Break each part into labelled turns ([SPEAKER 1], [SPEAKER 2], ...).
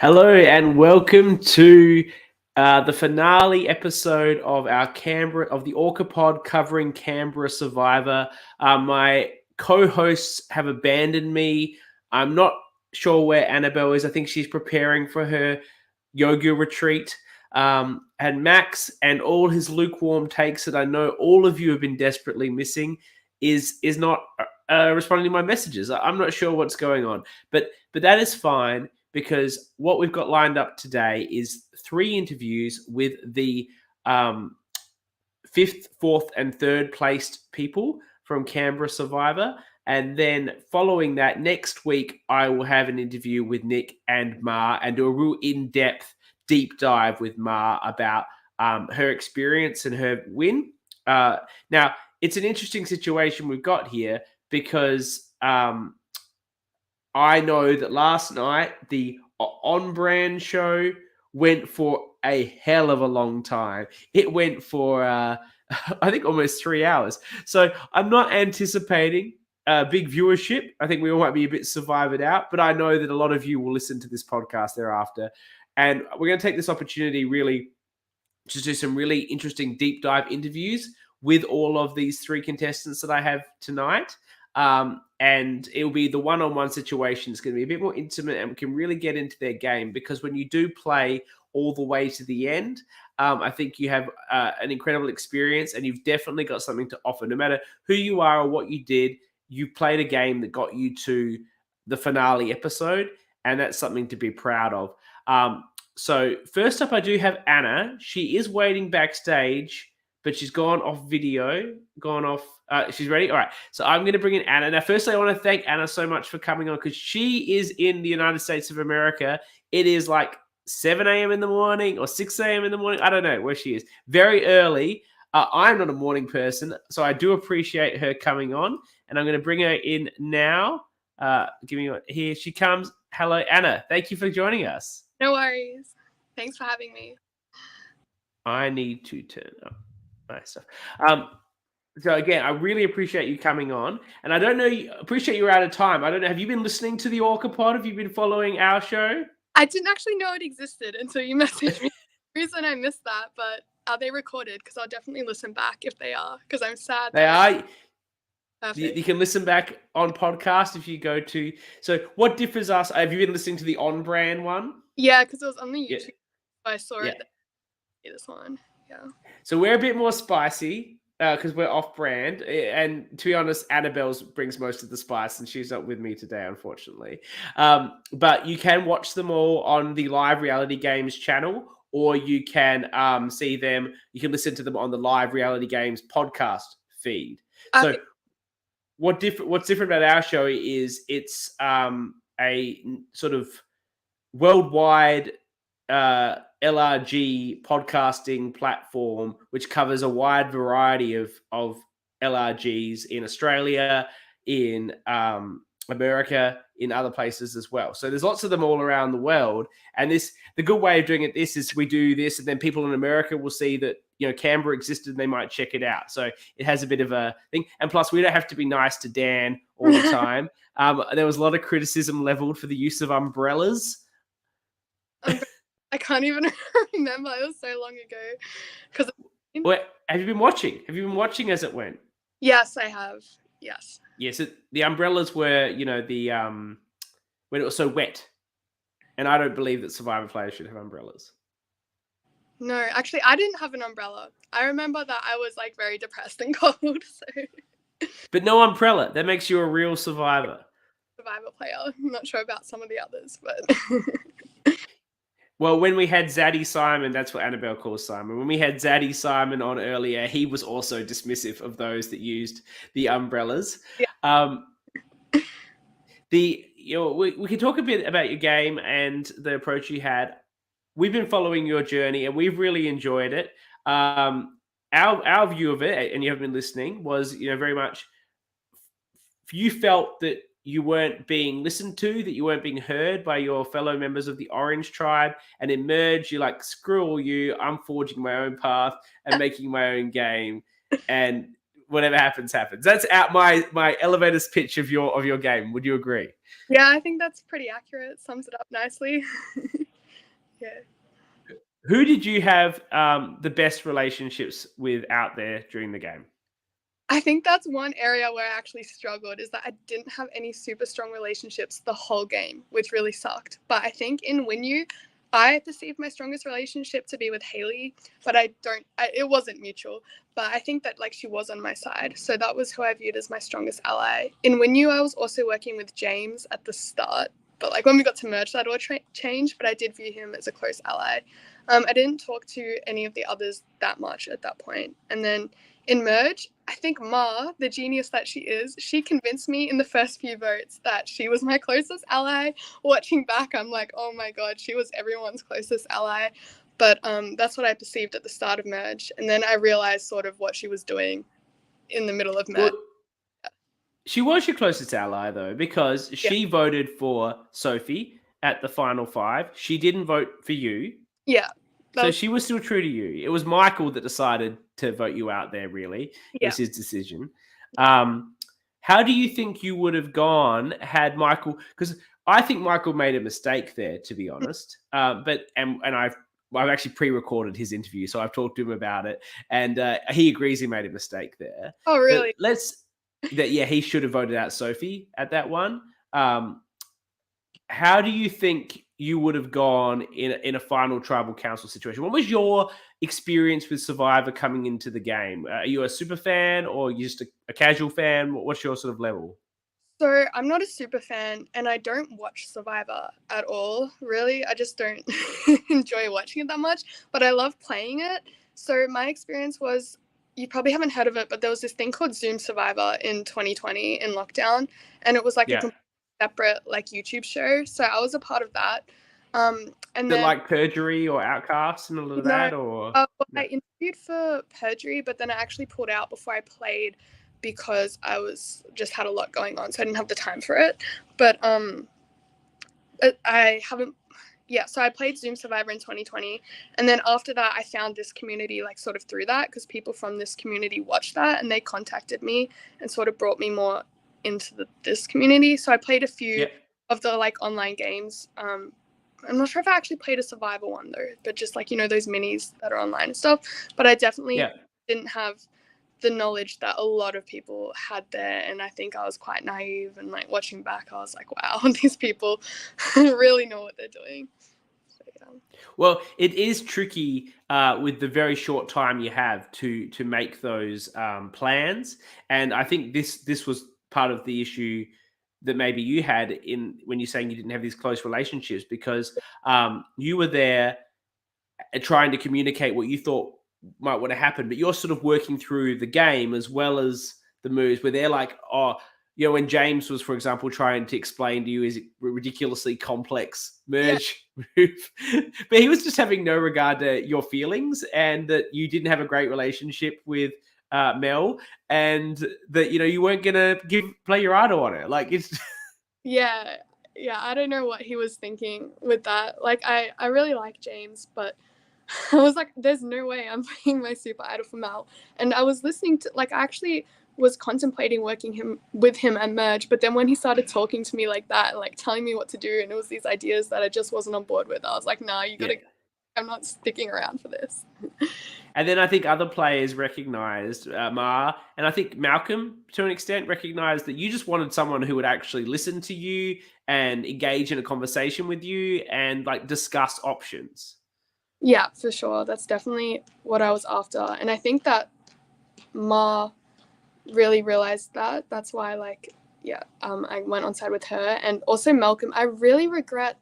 [SPEAKER 1] Hello and welcome to the finale episode of the Orca Pod covering Canberra Survivor. My co-hosts have abandoned me. I'm not sure where Annabelle is. I think she's preparing for her yoga retreat. And Max and all his lukewarm takes that I know all of you have been desperately missing is not responding to my messages. I'm not sure what's going on, but that is fine, because what we've got lined up today is 3 interviews with the 5th, 4th, and 3rd placed people from Canberra Survivor. And then following that, next week, I will have an interview with Nick and Ma and do a real in-depth deep dive with Ma about her experience and her win. Now, it's an interesting situation we've got here because I know that last night the on-brand show went for a hell of a long time. It went for, I think, almost 3 hours. So I'm not anticipating big viewership. I think we all might be a bit survived out, but I know that a lot of you will listen to this podcast thereafter. And we're going to take this opportunity really to do some really interesting deep dive interviews with all of these 3 contestants that I have tonight. And it will be the one-on-one situation. It's going to be a bit more intimate and we can really get into their game, because when you do play all the way to the end, I think you have an incredible experience and you've definitely got something to offer. No matter who you are or what you did, you played a game that got you to the finale episode, and that's something to be proud of. So first up, I do have Anna. She is waiting backstage, but she's gone off video, she's ready. All right. So I'm going to bring in Anna. Now, firstly, I want to thank Anna so much for coming on, because she is in the United States of America. It is like 7 a.m. in the morning or 6 a.m. in the morning. I don't know where she is. Very early. I'm not a morning person, so I do appreciate her coming on. And I'm going to bring her in now. Here she comes. Hello, Anna. Thank you for joining us.
[SPEAKER 2] No worries. Thanks for having me.
[SPEAKER 1] I need to turn up my stuff. So again, I really appreciate you coming on. And I don't know, appreciate you're out of time. I don't know, have you been listening to the Orca Pod? Have you been following our show?
[SPEAKER 2] I didn't actually know it existed until you messaged me. The reason I missed that, but are they recorded? Because I'll definitely listen back if they are, because I'm sad.
[SPEAKER 1] They are.
[SPEAKER 2] Perfect.
[SPEAKER 1] You can listen back on podcast if you go to. So what differs us? Have you been listening to the on-brand one?
[SPEAKER 2] Yeah, because it was on the YouTube.
[SPEAKER 1] Yeah.
[SPEAKER 2] So I saw it. This one. Yeah.
[SPEAKER 1] So we're a bit more spicy because we're off-brand. And to be honest, Annabelle brings most of the spice, and she's not with me today, unfortunately. But you can watch them all on the Live Reality Games channel, or you can see them. You can listen to them on the Live Reality Games podcast feed. So.
[SPEAKER 2] Okay.
[SPEAKER 1] What's different about our show is it's a sort of worldwide LRG podcasting platform, which covers a wide variety of LRGs in Australia, in America, in other places as well. So there's lots of them all around the world. And the good way of doing it is we do this, and then people in America will see that, Canberra existed and they might check it out. So it has a bit of a thing. And plus, we don't have to be nice to Dan all the time. There was a lot of criticism leveled for the use of umbrellas.
[SPEAKER 2] I can't even remember. It was so long ago.
[SPEAKER 1] Have you been watching? Have you been watching as it went?
[SPEAKER 2] Yes, I have. Yes.
[SPEAKER 1] Yes, the umbrellas were, when it was so wet. And I don't believe that Survivor players should have umbrellas.
[SPEAKER 2] No, actually, I didn't have an umbrella. I remember that I was very depressed and cold. So.
[SPEAKER 1] But no umbrella. That makes you a real survivor.
[SPEAKER 2] Survivor player. I'm not sure about some of the others, but.
[SPEAKER 1] Well, when we had Zaddy Simon, that's what Annabelle calls Simon. When we had Zaddy Simon on earlier, he was also dismissive of those that used the umbrellas.
[SPEAKER 2] Yeah.
[SPEAKER 1] We can talk a bit about your game and the approach you had. We've been following your journey and we've really enjoyed it. Our view of it, and you have been listening, was very much you felt that you weren't being listened to, that you weren't being heard by your fellow members of the Orange Tribe, and in Merge, you're like, screw all you, I'm forging my own path and making my own game, and whatever happens, happens. That's out my elevator's pitch of your game. Would you agree?
[SPEAKER 2] Yeah, I think that's pretty accurate. Sums it up nicely. Yeah.
[SPEAKER 1] Who did you have the best relationships with out there during the game?
[SPEAKER 2] I think that's one area where I actually struggled, is that I didn't have any super strong relationships the whole game, which really sucked. But I think in Winu, I perceived my strongest relationship to be with Haley, but it wasn't mutual. But I think that like she was on my side. So that was who I viewed as my strongest ally. In Winu, I was also working with James at the start. But like when we got to merge, that all changed. But I did view him as a close ally. I didn't talk to any of the others that much at that point. And then in merge, I think Ma, the genius that she is, she convinced me in the first few votes that she was my closest ally. Watching back, I'm like, oh my god, she was everyone's closest ally. But that's what I perceived at the start of merge, and then I realized sort of what she was doing in the middle of merge.
[SPEAKER 1] Well, she was your closest ally, though, because she voted for Sophie at the final 5. She didn't vote for you.
[SPEAKER 2] Yeah.
[SPEAKER 1] So she was still true to you. It was Mykl that decided to vote you out there, really. It was his decision. How do you think you would have gone had Mykl... Because I think Mykl made a mistake there, to be honest. But I've actually pre-recorded his interview, so I've talked to him about it. And he agrees he made a mistake there.
[SPEAKER 2] Oh, really?
[SPEAKER 1] He should have voted out Sophie at that one. How do you think you would have gone in a final tribal council situation? What was your experience with Survivor coming into the game? Are you a super fan or you just a casual fan? What's your sort of level?
[SPEAKER 2] So I'm not a super fan, and I don't watch Survivor at all, really. I just don't enjoy watching it that much, but I love playing it. So my experience was, you probably haven't heard of it, but there was this thing called Zoom Survivor in 2020 in lockdown, and it was like a completely separate like YouTube show. So I was a part of that. And then
[SPEAKER 1] like Perjury or Outcast and all of that, or
[SPEAKER 2] I interviewed for Perjury, but then I actually pulled out before I played because I was just had a lot going on, so I didn't have the time for it. But I haven't. Yeah, so I played Zoom Survivor in 2020, and then after that, I found this community like sort of through that, because people from this community watched that and they contacted me and sort of brought me more into this community. So I played a few of the like online games. I'm not sure if I actually played a Survivor one though, but just like, you know, those minis that are online and stuff. But I definitely didn't have the knowledge that a lot of people had there, and I think I was quite naive, and like watching back I was like, wow, these people really know what they're doing. So,
[SPEAKER 1] well, it is tricky with the very short time you have to make those plans, and I think this was part of the issue that maybe you had in when you're saying you didn't have these close relationships, because you were there trying to communicate what you thought might want to happen, but you're sort of working through the game as well as the moves, where they're like, oh, you know, when James was, for example, trying to explain to you his ridiculously complex merge move, but he was just having no regard to your feelings, and that you didn't have a great relationship with Mel, and that, you know, you weren't gonna play your idol on it. Like, it's
[SPEAKER 2] yeah, I don't know what he was thinking with that. Like, I really like James, but I was like, there's no way I'm playing my super idol for Mel. And I was listening to, like, I actually was contemplating working with him at merge, but then when he started talking to me like that and like telling me what to do, and it was these ideas that I just wasn't on board with, I was like, nah, you gotta I'm not sticking around for this.
[SPEAKER 1] And then I think other players recognized Ma, and I think Malcolm, to an extent, recognized that you just wanted someone who would actually listen to you and engage in a conversation with you and like discuss options.
[SPEAKER 2] Yeah, for sure. That's definitely what I was after. And I think that Ma really realized that. That's why, like, I went on side with her. And also Malcolm, I really regret,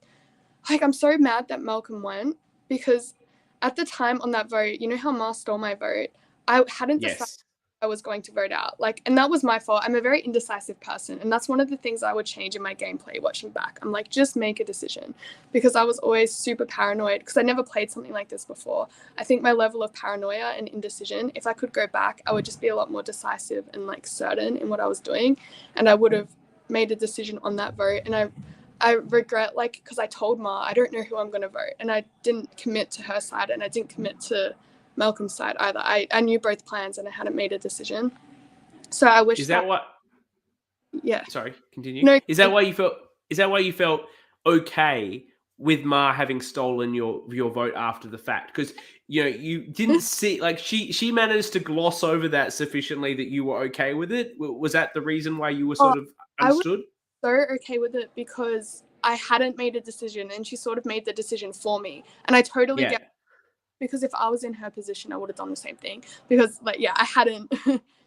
[SPEAKER 2] like, I'm so mad that Malcolm went, because at the time on that vote, you know how Ma stole my vote? I hadn't decided I was going to vote out. Like, and that was my fault. I'm a very indecisive person, and that's one of the things I would change in my gameplay watching back. I'm like, just make a decision, because I was always super paranoid, because I never played something like this before. I think my level of paranoia and indecision, if I could go back, I would just be a lot more decisive and like certain in what I was doing, and I would have made a decision on that vote. And I regret, like, because I told Ma I don't know who I'm going to vote, and I didn't commit to her side, and I didn't commit to Malcolm's side either. I knew both plans, and I hadn't made a decision. So I wish.
[SPEAKER 1] Is that what?
[SPEAKER 2] Yeah.
[SPEAKER 1] Sorry, continue.
[SPEAKER 2] No.
[SPEAKER 1] Is that why you felt? Is that why you felt okay with Ma having stolen your vote after the fact, because you didn't see, like, she managed to gloss over that sufficiently that you were okay with it. Was that the reason why you were
[SPEAKER 2] Oh,
[SPEAKER 1] sort of
[SPEAKER 2] I was
[SPEAKER 1] understood?
[SPEAKER 2] so okay with it because I hadn't made a decision and she sort of made the decision for me. And I totally
[SPEAKER 1] Yeah.
[SPEAKER 2] get, because if I was in her position, I would have done the same thing. Because, like, yeah, I hadn't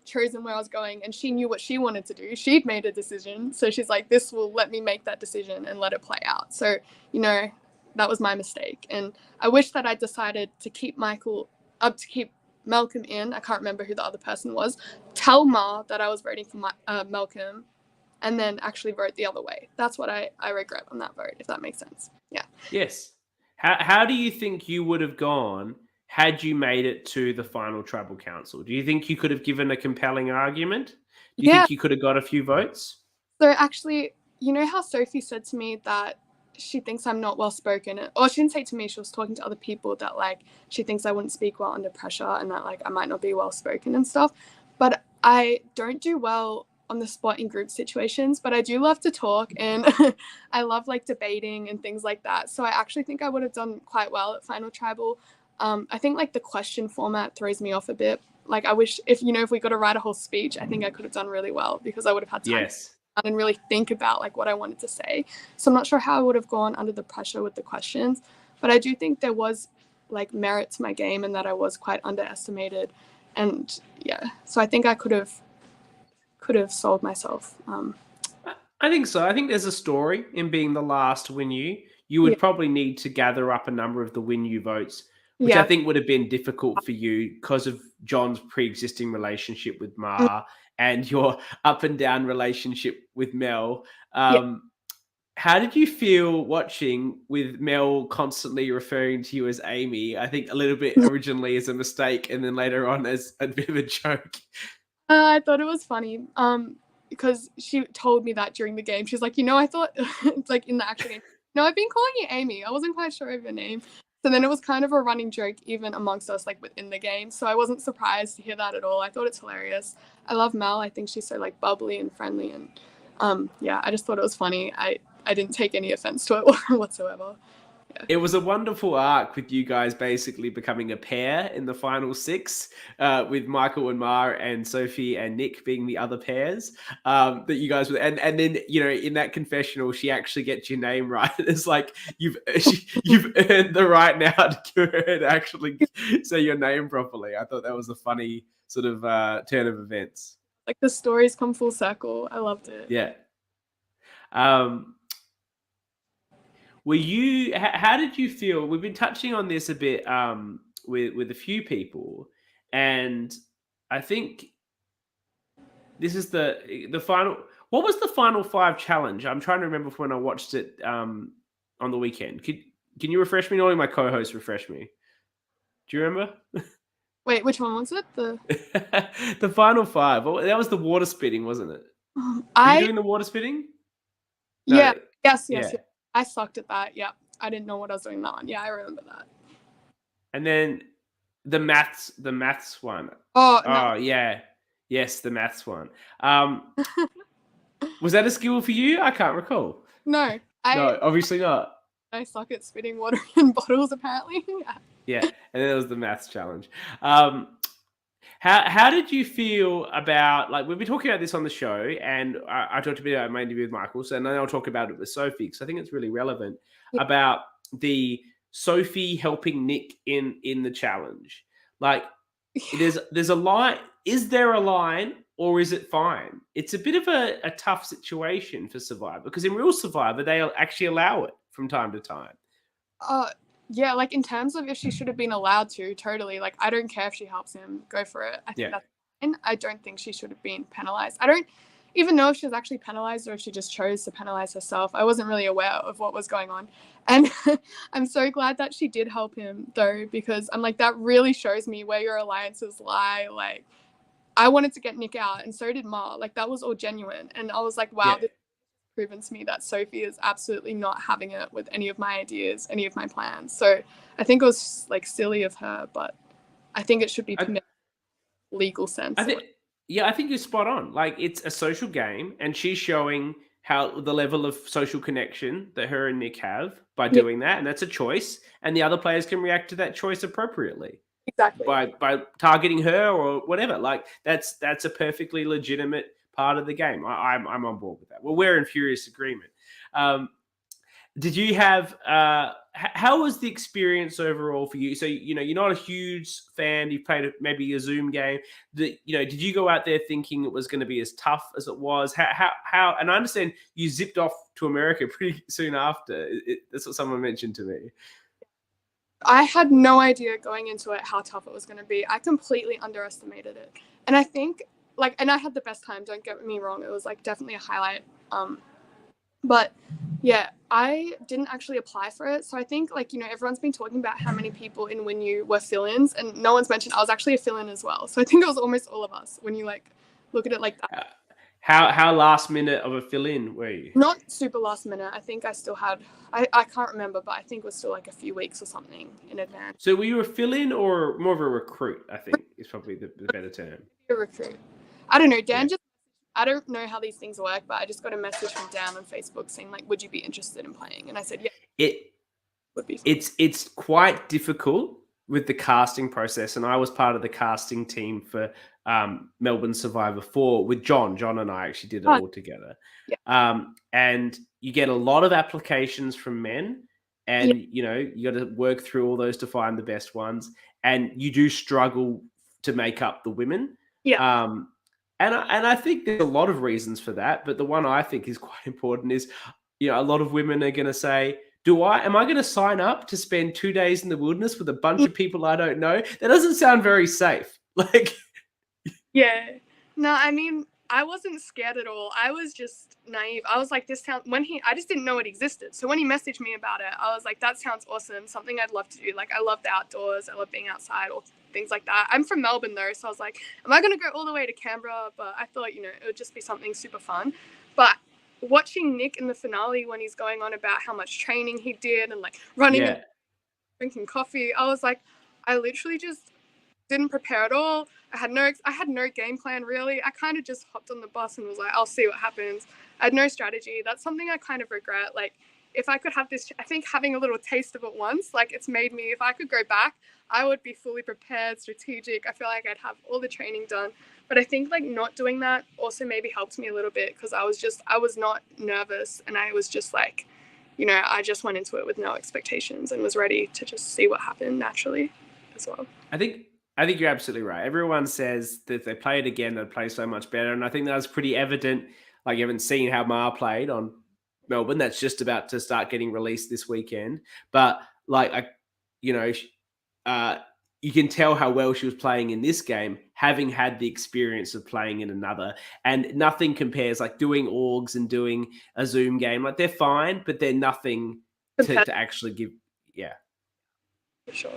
[SPEAKER 2] chosen where I was going and she knew what she wanted to do. She'd made a decision. So she's like, this will let me make that decision and let it play out. So, that was my mistake. And I wish that I decided to keep to keep Malcolm in. I can't remember who the other person was. Tell Ma that I was voting for Malcolm and then actually vote the other way. That's what I regret on that vote, if that makes sense. Yeah.
[SPEAKER 1] Yes. How do you think you would have gone had you made it to the final tribal council? Do you think you could have given a compelling argument? Do you
[SPEAKER 2] Yeah.
[SPEAKER 1] think you could have got a few votes?
[SPEAKER 2] So actually, you know how Sophie said to me that she thinks I'm not well spoken, or she didn't say to me, she was talking to other people that like she thinks I wouldn't speak well under pressure and that like I might not be well spoken and stuff. But I don't do well on the spot in group situations, but I do love to talk and I love like debating and things like that. So I actually think I would have done quite well at Final Tribal. I think like the question format throws me off a bit. Like I wish if we got to write a whole speech, I think I could have done really well because I would have had time
[SPEAKER 1] Yes.
[SPEAKER 2] and really think about like what I wanted to say. So I'm not sure how I would have gone under the pressure with the questions, but I do think there was like merit to my game and that I was quite underestimated. And yeah, so I think I could have sold myself.
[SPEAKER 1] I think so. I think there's a story in being the last win you. You
[SPEAKER 2] Yeah,
[SPEAKER 1] would probably need to gather up a number of the win you votes, which I
[SPEAKER 2] yeah,
[SPEAKER 1] think would have been difficult for you because of John's pre-existing relationship with
[SPEAKER 2] mm,
[SPEAKER 1] Ma and your up and down relationship with Mel.
[SPEAKER 2] yeah.
[SPEAKER 1] How did you feel watching with Mel constantly referring to you as Amy? I think a little bit originally as a mistake and then later on as a bit of a joke.
[SPEAKER 2] I thought it was funny. Because she told me that during the game. She's like, I thought it's like in the actual game. No, I've been calling you Amy. I wasn't quite sure of your name. So then it was kind of a running joke even amongst us, like within the game. So I wasn't surprised to hear that at all. I thought it's hilarious. I love Mel. I think she's so like bubbly and friendly, and yeah, I just thought it was funny. I didn't take any offense to it whatsoever. Yeah.
[SPEAKER 1] It was a wonderful arc with you guys basically becoming a pair in the final six, with Mykl and Ma and Sophie and Nick being the other pairs, that you guys were. And then in that confessional, she actually gets your name right. It's like you've earned the right now to actually say your name properly. I thought that was a funny sort of turn of events.
[SPEAKER 2] Like the stories come full circle. I loved it.
[SPEAKER 1] Yeah. Um, Were you? How did you feel? We've been touching on this a bit with a few people, and I think this is the final. What was the final five challenge? I'm trying to remember from when I watched it on the weekend. Can you refresh me? Only my co-host refresh me. Do you remember?
[SPEAKER 2] Wait, which one was it?
[SPEAKER 1] The final five. Well, that was the water spitting, wasn't it? Were you
[SPEAKER 2] I
[SPEAKER 1] doing the water spitting?
[SPEAKER 2] yeah,
[SPEAKER 1] No.
[SPEAKER 2] yes,
[SPEAKER 1] Yeah.
[SPEAKER 2] I sucked at that. Yeah, I didn't know what I was doing that one. Yeah, I remember that.
[SPEAKER 1] And then the maths one.
[SPEAKER 2] Oh,
[SPEAKER 1] Oh yeah. Yes, the maths one. Was that a skill for you? I can't recall.
[SPEAKER 2] no,
[SPEAKER 1] No, obviously not.
[SPEAKER 2] I suck at spitting water in bottles. Apparently, yeah.
[SPEAKER 1] Yeah, and then there was the maths challenge. How did you feel about, like, we've been talking about this on the show, and I talked a bit about my interview with Mykl, so then I'll talk about it with Sophie because I think it's really relevant about the Sophie helping Nick in the challenge. Like, there's a line. Is there a line or is it fine? It's a bit of a tough situation for Survivor because in real Survivor they actually allow it from time to time.
[SPEAKER 2] Yeah, like in terms of if she should have been allowed to, totally. Like I don't care if she helps him, go for it. I think that's fine. I don't think she should have been penalized. I don't even know if she was actually penalized or if she just chose to penalize herself. I wasn't really aware of what was going on. And I'm so glad that she did help him though, because I'm like, that really shows me where your alliances lie. Like I wanted to get Nick out and so did Ma. Like that was all genuine. And I was like, wow, this has proven to me that Sophie is absolutely not having it with any of my ideas, any of my plans. So I think it was like silly of her, but I think it should be permitted in legal sense.
[SPEAKER 1] I think you're spot on. Like, it's a social game, and she's showing how the level of social connection that her and Nick have by
[SPEAKER 2] Yeah,
[SPEAKER 1] doing that, and that's a choice, and the other players can react to that choice appropriately
[SPEAKER 2] exactly.
[SPEAKER 1] by targeting her or whatever. Like that's a perfectly legitimate part of the game. I'm on board with that. Well, we're in furious agreement. Um, did you have how was the experience overall for you? So you're not a huge fan. You played maybe a Zoom game. Did you go out there thinking it was going to be as tough as it was? How? And I understand you zipped off to America pretty soon after. That's what someone mentioned to me.
[SPEAKER 2] I had no idea going into it how tough it was going to be. I completely underestimated it. And I think, and I had the best time, don't get me wrong. It was, definitely a highlight. But, yeah, I didn't actually apply for it. So I think, everyone's been talking about how many people in When You were fill-ins, and no one's mentioned I was actually a fill-in as well. So I think it was almost all of us when you, look at it like that.
[SPEAKER 1] How last minute of a fill-in were you?
[SPEAKER 2] Not super last minute. I think I still had, I can't remember, but I think it was still a few weeks or something in advance.
[SPEAKER 1] So were you a fill-in or more of a recruit? I think is probably the better term.
[SPEAKER 2] A recruit. I don't know. Dan
[SPEAKER 1] Yeah.
[SPEAKER 2] I don't know how these things work, but I just got a message from Dan on Facebook saying, would you be interested in playing? And I said, yeah,
[SPEAKER 1] It
[SPEAKER 2] would be fun.
[SPEAKER 1] it's quite difficult with the casting process, and I was part of the casting team for Melbourne Survivor 4 with John. John and I actually did it all together.
[SPEAKER 2] Yeah.
[SPEAKER 1] And you get a lot of applications from men, and you got to work through all those to find the best ones, and you do struggle to make up the women.
[SPEAKER 2] Yeah.
[SPEAKER 1] And I think there's a lot of reasons for that, but the one I think is quite important is, a lot of women are going to say, am I going to sign up to spend 2 days in the wilderness with a bunch of people I don't know? That doesn't sound very safe.
[SPEAKER 2] Yeah. No, I mean, I wasn't scared at all. I was just naive. I was like, this sounds, I just didn't know it existed. So when he messaged me about it, I was like, that sounds awesome. Something I'd love to do. I love the outdoors. I love being outside or things like that. I'm from Melbourne though. So I was like, am I going to go all the way to Canberra? But I thought, it would just be something super fun. But watching Nick in the finale when he's going on about how much training he did and running and drinking coffee, I was like, I literally just didn't prepare at all. I had no game plan really. I kind of just hopped on the bus and was like, I'll see what happens. I had no strategy. That's something I kind of regret. If I could have this, I think having a little taste of it once, it's made me, if I could go back, I would be fully prepared, strategic. I feel like I'd have all the training done. But I think not doing that also maybe helped me a little bit because I was not nervous and I was just I just went into it with no expectations and was ready to just see what happened naturally as well.
[SPEAKER 1] I think you're absolutely right. Everyone says that if they play it again, they'd play so much better. And I think that was pretty evident. You haven't seen how Ma played on Melbourne. That's just about to start getting released this weekend. But you can tell how well she was playing in this game, having had the experience of playing in another. And nothing compares, doing orgs and doing a Zoom game. They're fine, but they're nothing to actually give. Yeah.
[SPEAKER 2] For sure.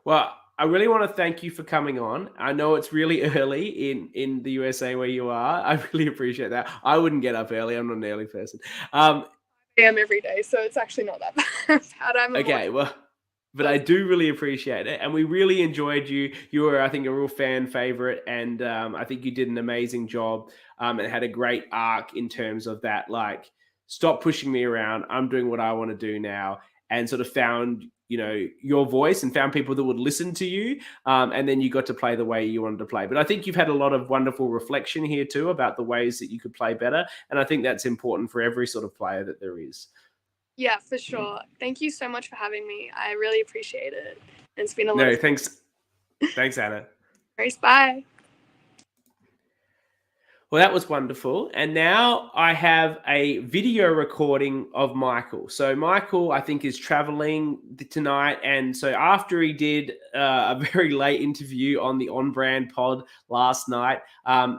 [SPEAKER 1] Well, I really want to thank you for coming on. I know it's really early in the USA where you are. I really appreciate that. I wouldn't get up early. I'm not an early person.
[SPEAKER 2] I am every day, so it's actually not that bad.
[SPEAKER 1] Okay, well, but I do really appreciate it. And we really enjoyed you. You were, I think, a real fan favorite. And I think you did an amazing job and had a great arc in terms of that, stop pushing me around. I'm doing what I want to do now. And sort of found your voice and found people that would listen to you. And then you got to play the way you wanted to play. But I think you've had a lot of wonderful reflection here too about the ways that you could play better. And I think that's important for every sort of player that there is.
[SPEAKER 2] Yeah, for sure. Thank you so much for having me. I really appreciate it. It's been a lot of
[SPEAKER 1] fun. Thanks, Anna.
[SPEAKER 2] Bye.
[SPEAKER 1] Well, that was wonderful. And now I have a video recording of Mykl. So Mykl, I think, is traveling tonight. And so after he did a very late interview on the On Brand pod last night,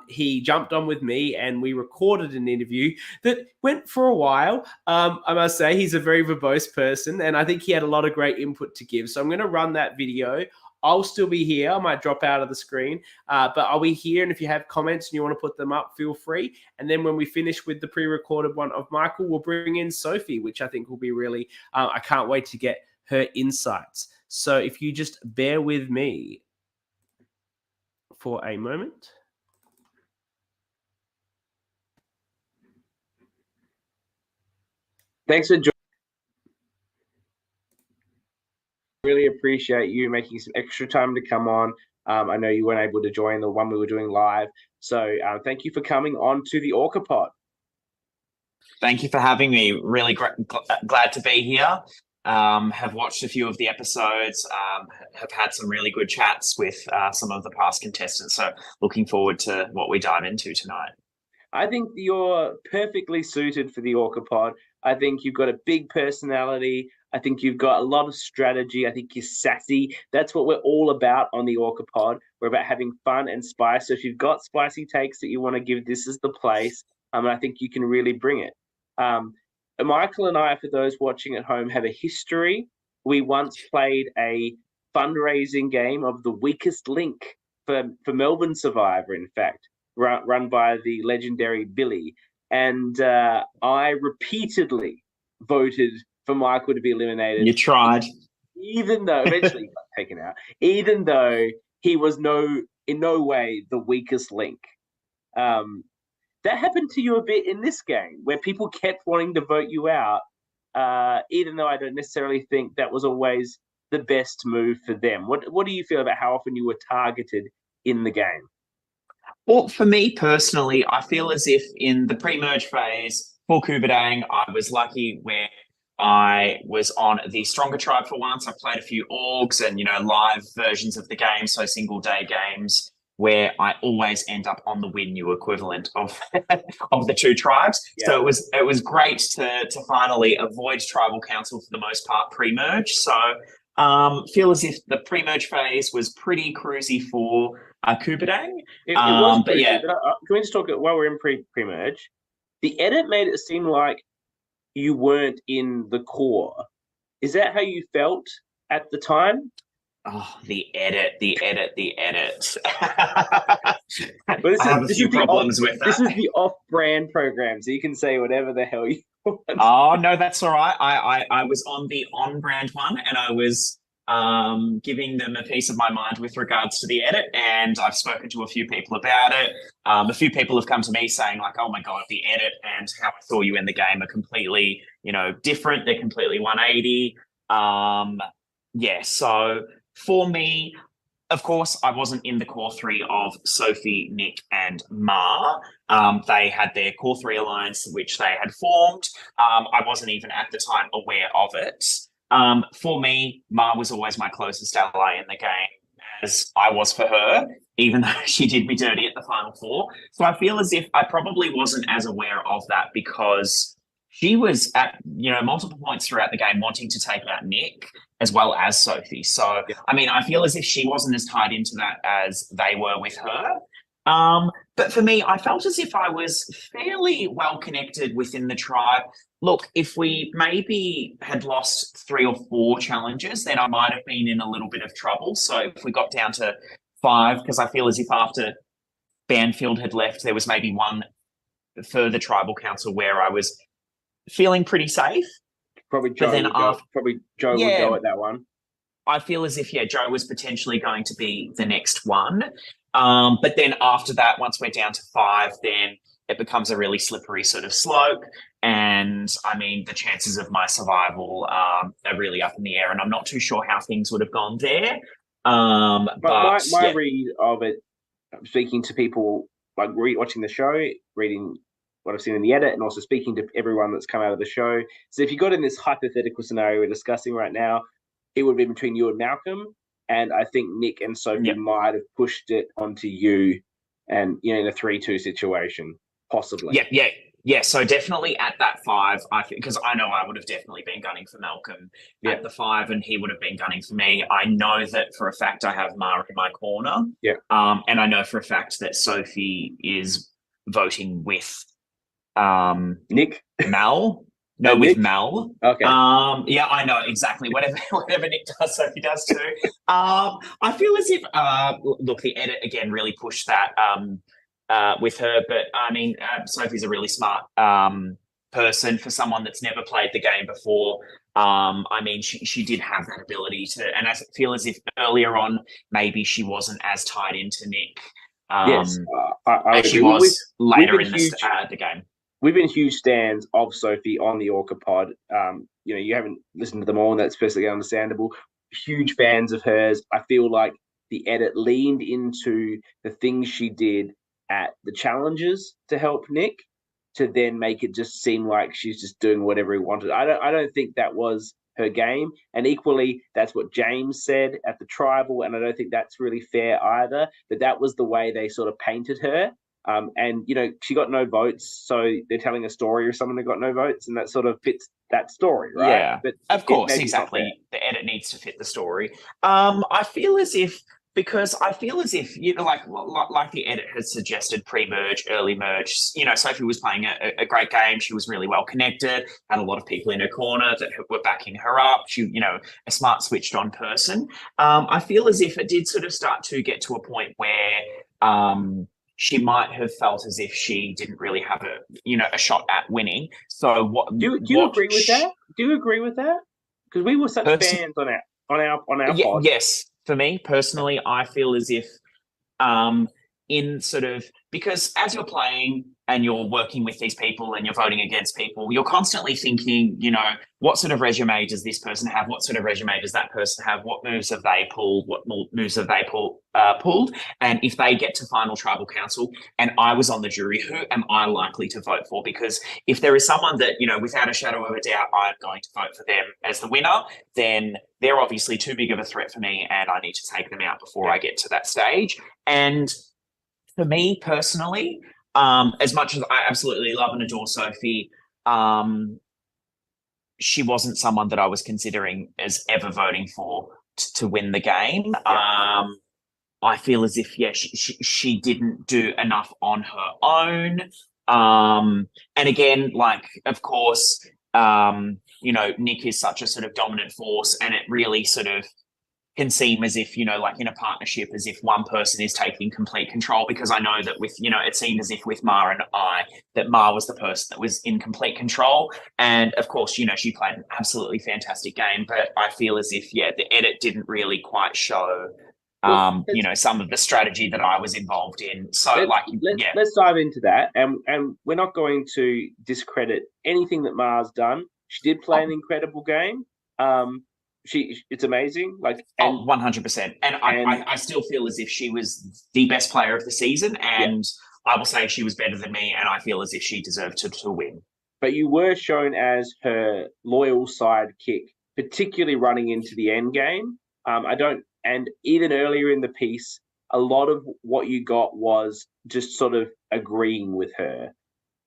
[SPEAKER 1] he jumped on with me and we recorded an interview that went for a while. I must say he's a very verbose person and I think he had a lot of great input to give. So I'm going to run that video. I'll still be here. I might drop out of the screen, but I'll be here. And if you have comments and you want to put them up, feel free. And then when we finish with the pre-recorded one of Mykl, we'll bring in Sophie, which I think will be really, I can't wait to get her insights. So if you just bear with me for a moment. Thanks for joining. Really appreciate you making some extra time to come on. I know you weren't able to join the one we were doing live. So thank you for coming on to the Orca Pod.
[SPEAKER 3] Thank you for having me. Really glad to be here. Have watched a few of the episodes, have had some really good chats with some of the past contestants. So looking forward to what we dive into tonight.
[SPEAKER 1] I think you're perfectly suited for the Orca Pod. I think you've got a big personality. I think you've got a lot of strategy. I think you're sassy. That's what we're all about on the Orca Pod. We're about having fun and spice. So if you've got spicy takes that you want to give, this is the place. I think you can really bring it. Mykl and I, for those watching at home, have a history. We once played a fundraising game of the weakest link for Melbourne Survivor, in fact, run by the legendary Billy. And I repeatedly voted for Mykl to be eliminated.
[SPEAKER 3] You tried.
[SPEAKER 1] Even though eventually he got taken out, even though he was in no way the weakest link. That happened to you a bit in this game, where people kept wanting to vote you out, even though I don't necessarily think that was always the best move for them. What do you feel about how often you were targeted in the game?
[SPEAKER 3] Well, for me personally, I feel as if in the pre-merge phase for Kubadang, I was lucky where I was on the stronger tribe for once. I played a few orgs and, live versions of the game, so single day games, where I always end up on the win-new equivalent of of the two tribes. Yeah. So it was great to finally avoid tribal council for the most part pre-merge. So feel as if the pre-merge phase was pretty cruisy for Kubadang.
[SPEAKER 1] It was cruisy, but yeah. But can we just talk while we're in pre-merge? The edit made it seem like you weren't in the core. Is that how you felt at the time?
[SPEAKER 3] Oh, the edit.
[SPEAKER 1] But I have a few problems with that. This is the off-brand program, so you can say whatever the hell you want.
[SPEAKER 3] Oh, no, that's all right. I was on the on-brand one, and I was giving them a piece of my mind with regards to the edit, and I've spoken to a few people about it. A few people have come to me saying like, oh my God, the edit and how I saw you in the game are completely, different. They're completely 180. Yeah, so for me, of course, I wasn't in the core three of Sophie, Nick, and Ma. They had their core three alliance, which they had formed. I wasn't even at the time aware of it. For me, Ma was always my closest ally in the game, as I was for her, even though she did me dirty at the final four. So I feel as if I probably wasn't as aware of that because she was at, multiple points throughout the game wanting to take out Nick as well as Sophie. So, I mean, I feel as if she wasn't as tied into that as they were with her. But for me, I felt as if I was fairly well connected within the tribe. Look, if we maybe had lost 3 or 4 challenges, then I might have been in a little bit of trouble. So if we got down to 5, because I feel as if after Banfield had left, there was maybe one further tribal council where I was feeling pretty safe.
[SPEAKER 1] Probably Joe would go at that one.
[SPEAKER 3] I feel as if, Joe was potentially going to be the next one. But then after that, once we're down to 5, then it becomes a really slippery sort of slope. And I mean, the chances of my survival are really up in the air. And I'm not too sure how things would have gone there.
[SPEAKER 1] But my read of it, speaking to people, like watching the show, reading what I've seen in the edit, and also speaking to everyone that's come out of the show. So if you got in this hypothetical scenario we're discussing right now, it would be between you and Malcolm. And I think Nick and Sophie might have pushed it onto you and, in a 3-2 situation, possibly.
[SPEAKER 3] Yeah. So definitely at that 5, I think, because I know I would have definitely been gunning for Malcolm at the 5, and he would have been gunning for me. I know that for a fact I have Mara in my corner.
[SPEAKER 1] Yeah.
[SPEAKER 3] And I know for a fact that Sophie is voting with
[SPEAKER 1] Nick?
[SPEAKER 3] Mel. No, with Nick? Mel.
[SPEAKER 1] Okay.
[SPEAKER 3] Yeah, I know exactly. Whatever Nick does, Sophie does too. I feel as if look, the edit again really pushed that with her, but I mean, Sophie's a really smart person for someone that's never played the game before. I mean, she did have that ability to, and I feel as if earlier on maybe she wasn't as tied into Nick.
[SPEAKER 1] Yes,
[SPEAKER 3] as she was later in the game.
[SPEAKER 4] we've been huge stands of Sophie on the Orca Pod. You haven't listened to them all, and that's perfectly understandable. Huge fans of hers. I feel like the edit leaned into the things she did at the challenges to help Nick, to then make it just seem like she's just doing whatever he wanted. I don't think that was her game. And equally, that's what James said at the tribal, and I don't think that's really fair either. That was the way they sort of painted her. And she got no votes, so they're telling a story of someone that got no votes, and that sort of fits that story, right?
[SPEAKER 3] Yeah,
[SPEAKER 4] but
[SPEAKER 3] of course, exactly. The edit needs to fit the story. I feel as if like the edit has suggested, pre-merge, early merge. Sophie was playing a great game. She was really well connected. Had a lot of people in her corner that were backing her up. She, a smart, switched-on person. I feel as if it did sort of start to get to a point where she might have felt as if she didn't really have a shot at winning. So what
[SPEAKER 4] do you agree with that? Do you agree with that? Because we were such fans on our pod.
[SPEAKER 3] Yes, for me personally, I feel as if in sort of, because as you're playing and you're working with these people and you're voting against people, you're constantly thinking, what sort of resume does this person have? What sort of resume does that person have? What moves have they pulled? What moves have they pulled? And if they get to final tribal council and I was on the jury, who am I likely to vote for? Because if there is someone that, without a shadow of a doubt, I'm going to vote for them as the winner, then they're obviously too big of a threat for me and I need to take them out before I get to that stage. And for me personally, as much as I absolutely love and adore Sophie, she wasn't someone that I was considering as ever voting for to win the game. Yeah. I feel as if, she didn't do enough on her own. And again, of course, Nick is such a sort of dominant force, and it really sort of can seem as if, in a partnership, as if one person is taking complete control, because I know that with, it seemed as if with Ma and I, that Ma was the person that was in complete control. And of course, she played an absolutely fantastic game, but I feel as if, the edit didn't really quite show, some of the strategy that I was involved in. So let's
[SPEAKER 4] dive into that. And we're not going to discredit anything that Ma's done. She did play an incredible game. It's amazing.
[SPEAKER 3] 100%. And I still feel as if she was the best player of the season, and I will say she was better than me, and I feel as if she deserved to win.
[SPEAKER 4] But you were shown as her loyal sidekick, particularly running into the end game. And even earlier in the piece, a lot of what you got was just sort of agreeing with her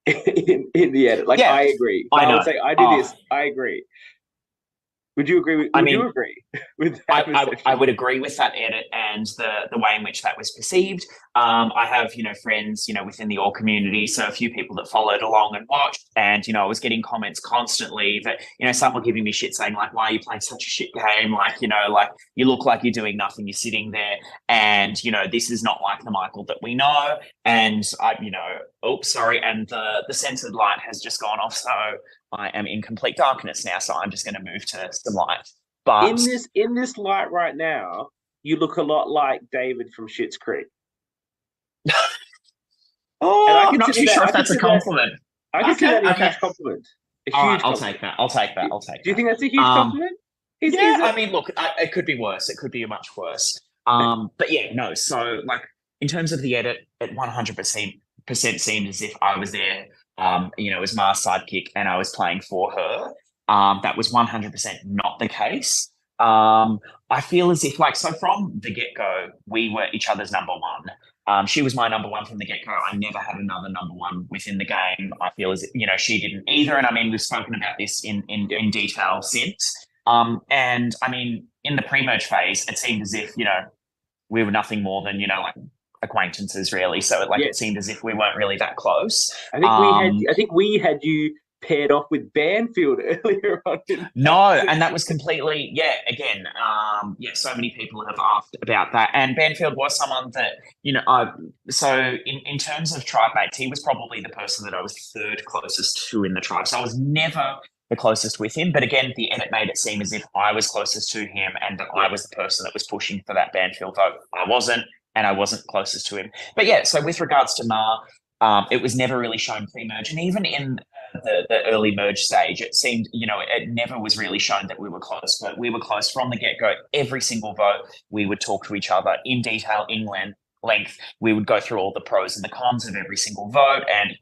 [SPEAKER 4] in the edit. I agree. I would say, I do this. I agree. Would you agree with? You agree with that?
[SPEAKER 3] I would agree with that edit and the way in which that was perceived. I have friends within the Orc community, so a few people that followed along and watched, and I was getting comments constantly that some were giving me shit, saying why are you playing such a shit game? You look like you're doing nothing. You're sitting there, and this is not like the Mykl that we know. And oops, sorry, and the censored light has just gone off, so I am in complete darkness now, so I'm just going to move to some light. But
[SPEAKER 4] in this light right now, you look a lot like David from Schitt's Creek.
[SPEAKER 3] I'm not too sure if that's a compliment.
[SPEAKER 4] I consider that a huge compliment.
[SPEAKER 3] I'll take that.
[SPEAKER 4] Do you think that's a huge compliment?
[SPEAKER 3] I mean, look, it could be worse. It could be much worse. But yeah, no. So, in terms of the edit, it 100% seemed as if I was there. As Ma's sidekick, and I was playing for her. That was 100% not the case. I feel as if, so from the get-go, we were each other's number one. She was my number one from the get-go. I never had another number one within the game. I feel as if, she didn't either. And I mean, we've spoken about this in detail since. And I mean, in the pre-merge phase, it seemed as if, we were nothing more than, acquaintances, really. So it seemed as if we weren't really that close.
[SPEAKER 4] I think we had you paired off with Banfield earlier on.
[SPEAKER 3] No, and that was completely again. So many people have asked about that, and Banfield was someone that so in terms of tribe mates, he was probably the person that I was third closest to in the tribe. So I was never the closest with him, but again, the edit made it seem as if I was closest to him and that I was the person that was pushing for that Banfield vote. I wasn't. And I wasn't closest to him. But so with regards to Ma, it was never really shown pre-merge, and even in the early merge stage, it seemed, it never was really shown that we were close, but we were close from the get-go. Every single vote, we would talk to each other in detail, in length. We would go through all the pros and the cons of every single vote, and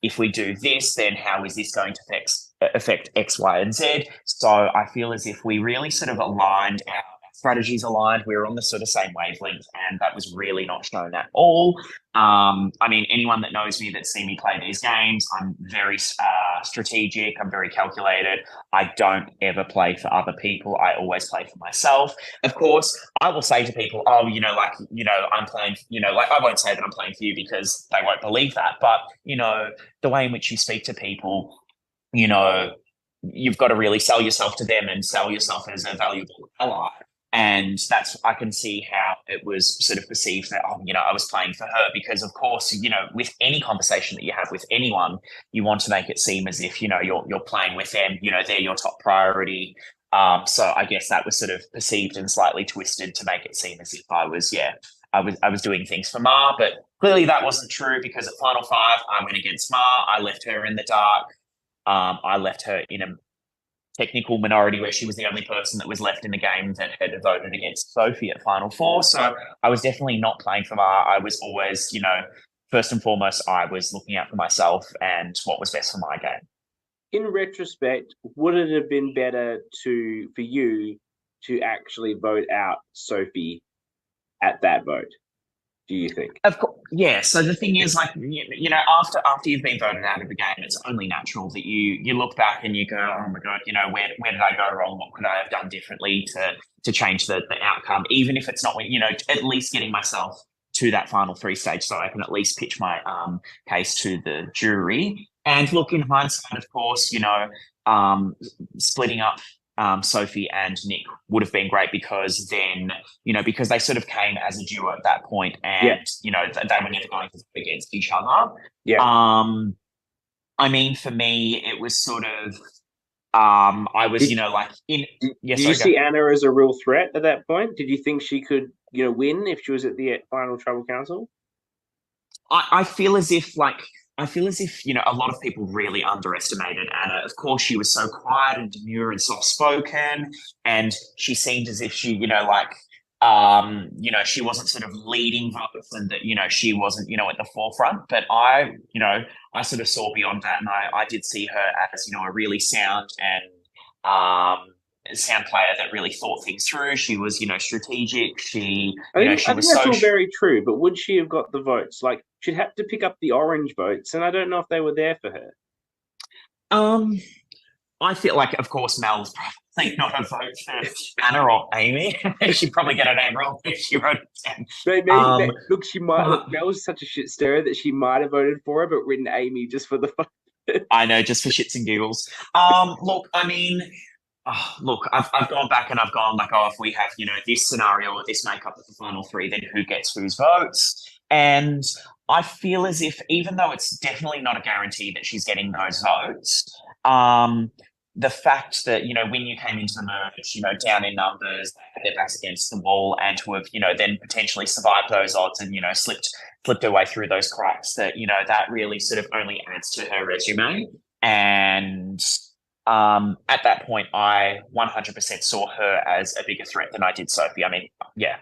[SPEAKER 3] if we do this, then how is this going to affect X, Y, and Z? So I feel as if we really sort of aligned our strategies aligned. We were on the sort of same wavelength, and that was really not shown at all. I mean, anyone that knows me, that's seen me play these games, I'm very strategic. I'm very calculated. I don't ever play for other people. I always play for myself. Of course, I will say to people, oh, I'm playing, I won't say that I'm playing for you because they won't believe that. But, the way in which you speak to people, you've got to really sell yourself to them and sell yourself as a valuable ally. And I can see how it was sort of perceived that, I was playing for her, because of course, with any conversation that you have with anyone, you want to make it seem as if, you're playing with them, they're your top priority. So I guess that was sort of perceived and slightly twisted to make it seem as if I was doing things for Ma, but clearly that wasn't true, because at Final 5, I went against Ma. I left her in the dark. I left her in a technical minority where she was the only person that was left in the game that had voted against Sophie at Final 4. So I was definitely not playing for Ma. I was always, first and foremost, I was looking out for myself and what was best for my game.
[SPEAKER 4] In retrospect, would it have been better for you to actually vote out Sophie at that vote? Do you think?
[SPEAKER 3] Of course, yeah. So the thing is, after you've been voted out of the game, it's only natural that you look back and you go, oh my god, where did I go wrong? What could I have done differently to change the outcome? Even if it's not, at least getting myself to that final 3 stage, so I can at least pitch my case to the jury. And look, in hindsight, of course, splitting up Sophie and Nick would have been great, because then, because they sort of came as a duo at that point, and, they were never going to go against each other.
[SPEAKER 4] Yeah.
[SPEAKER 3] I mean, for me, it was sort of, I was,
[SPEAKER 4] Did you see Anna as a real threat at that point? Did you think she could, win if she was at the final Tribal Council?
[SPEAKER 3] I feel as if, a lot of people really underestimated Anna. Of course, she was so quiet and demure and soft-spoken, and she seemed as if she, she wasn't sort of leading votes, and that, she wasn't, at the forefront. But I sort of saw beyond that, and I did see her as, a really sound player that really thought things through. She was, strategic. I think
[SPEAKER 4] that's all very true, but would she have got the votes? Like, she'd have to pick up the orange votes, and I don't know if they were there for her.
[SPEAKER 3] I feel like, of course, Mel's probably not a vote for Anna or Amy. She'd probably get her name wrong if she wrote it down.
[SPEAKER 4] Look, she might. Mel's such a shit stirrer that she might have voted for her, but written Amy just for the fun.
[SPEAKER 3] I know, just for shits and giggles. Look, I mean, I've gone back and I've gone like, if we have, this scenario or this makeup of the final 3, then who gets whose votes? And I feel as if, even though it's definitely not a guarantee that she's getting those votes, the fact that, when you came into the merge, down in numbers, they had their backs against the wall, and to have, then potentially survived those odds and, slipped her way through those cracks, that, that really sort of only adds to her resume. And at that point, I 100% saw her as a bigger threat than I did Sophie. I mean, yeah.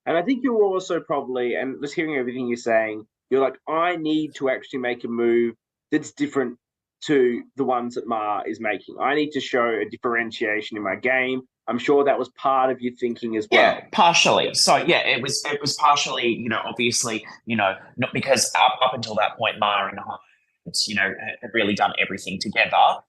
[SPEAKER 4] And I think you were also probably, and just hearing everything you're saying, you're like, I need to actually make a move that's different to the ones that Ma is making. I need to show a differentiation in my game. I'm sure that was part of your thinking as well.
[SPEAKER 3] Yeah, partially. So yeah, it was partially, obviously, not because up until that point, Ma and I, had really done everything together.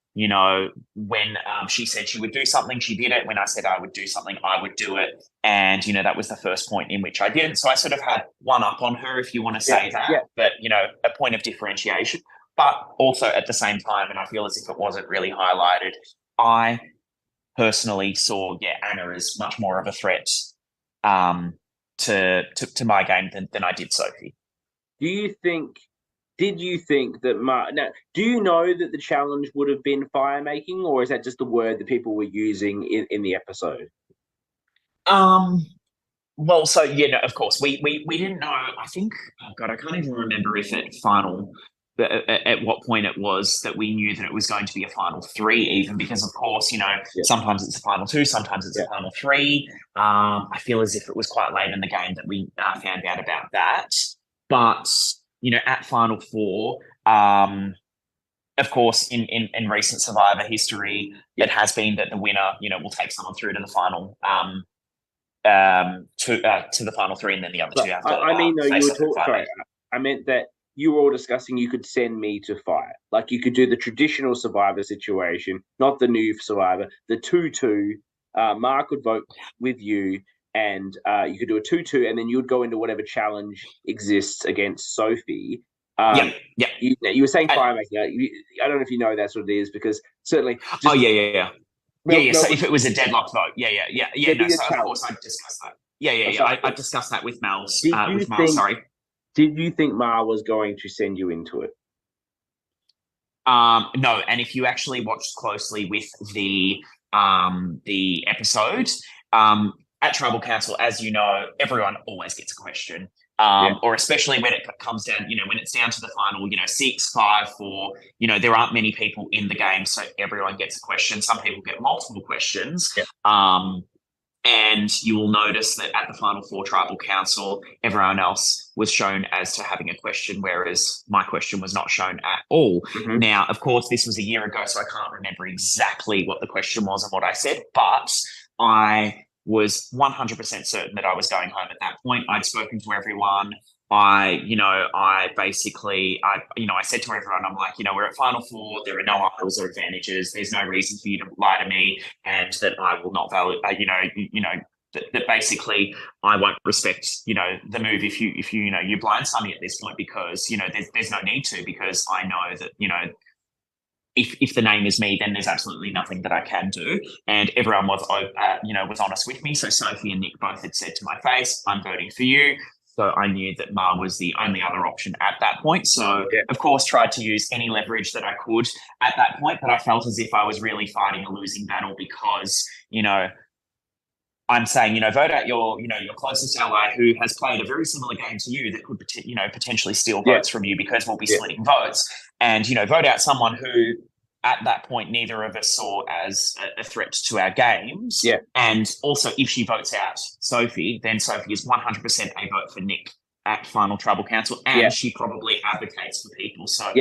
[SPEAKER 3] When she said she would do something, she did it. When I said I would do something, I would do it. And, that was the first point in which I did. So I sort of had one up on her, if you want to say that, but, a point of differentiation. But also at the same time, and I feel as if it wasn't really highlighted, I personally saw, Anna as much more of a threat to my game than I did Sophie.
[SPEAKER 4] Did you think that now, do you know that the challenge would have been fire making, or is that just the word that people were using in the episode?
[SPEAKER 3] Well, so of course, we didn't know. I think, oh God, I can't even remember if at what point it was that we knew that it was going to be a final three, even because, of course,
[SPEAKER 4] Yeah.
[SPEAKER 3] sometimes it's a final two, sometimes it's a final three. I feel as if it was quite late in the game that we found out about that. But, at final four, of course, in recent Survivor history, it has been that the winner, will take someone through to the final to the final three, and then the other two have to
[SPEAKER 4] I mean, though, you
[SPEAKER 3] face
[SPEAKER 4] were
[SPEAKER 3] off in
[SPEAKER 4] talking. Sorry, I meant that you were all discussing you could send me to fight. Like you could do the traditional Survivor situation, not the new Survivor, the 2-2. Mark would vote with you, and you could do a 2-2, and then you'd go into whatever challenge exists against Sophie.
[SPEAKER 3] Yeah.
[SPEAKER 4] You were saying fire making. I don't know if you know that's what it is, because certainly.
[SPEAKER 3] Yeah. So if it was a deadlock vote, yeah. No, so of course I discussed that. Yeah. I discussed that with Mel. Sorry.
[SPEAKER 4] Did you think Mar was going to send you into it?
[SPEAKER 3] No, and if you actually watched closely with the episode, at Tribal Council, as you know, everyone always gets a question. Or especially when it comes down, when it's down to the final, 6, 5, 4, there aren't many people in the game, so everyone gets a question. Some people get multiple questions. And you will notice that at the final 4 Tribal Council, everyone else was shown as to having a question, whereas my question was not shown at all.
[SPEAKER 4] Mm-hmm.
[SPEAKER 3] Now, of course, this was a year ago, so I can't remember exactly what the question was and what I said, but I was 100% certain that I was going home at that point. I'd spoken to everyone. I said to everyone, I'm like, we're at final 4. There are no idols or advantages. There's no reason for you to lie to me, and that I will not value, that basically I won't respect, the move if you you blindside me at this point, because, there's no need to, because I know that, if the name is me, then there's absolutely nothing that I can do. And everyone was, was honest with me. So Sophie and Nick both had said to my face, I'm voting for you. So I knew that Mar was the only other option at that point. So, of course, tried to use any leverage that I could at that point. But I felt as if I was really fighting a losing battle, because, I'm saying, vote out your closest ally who has played a very similar game to you that could, potentially steal votes from you, because we'll be splitting votes. And, vote out someone who, at that point, neither of us saw as a threat to our games.
[SPEAKER 4] Yeah.
[SPEAKER 3] And also, if she votes out Sophie, then Sophie is 100% a vote for Nick at Final Tribal Council, and she probably advocates for people. So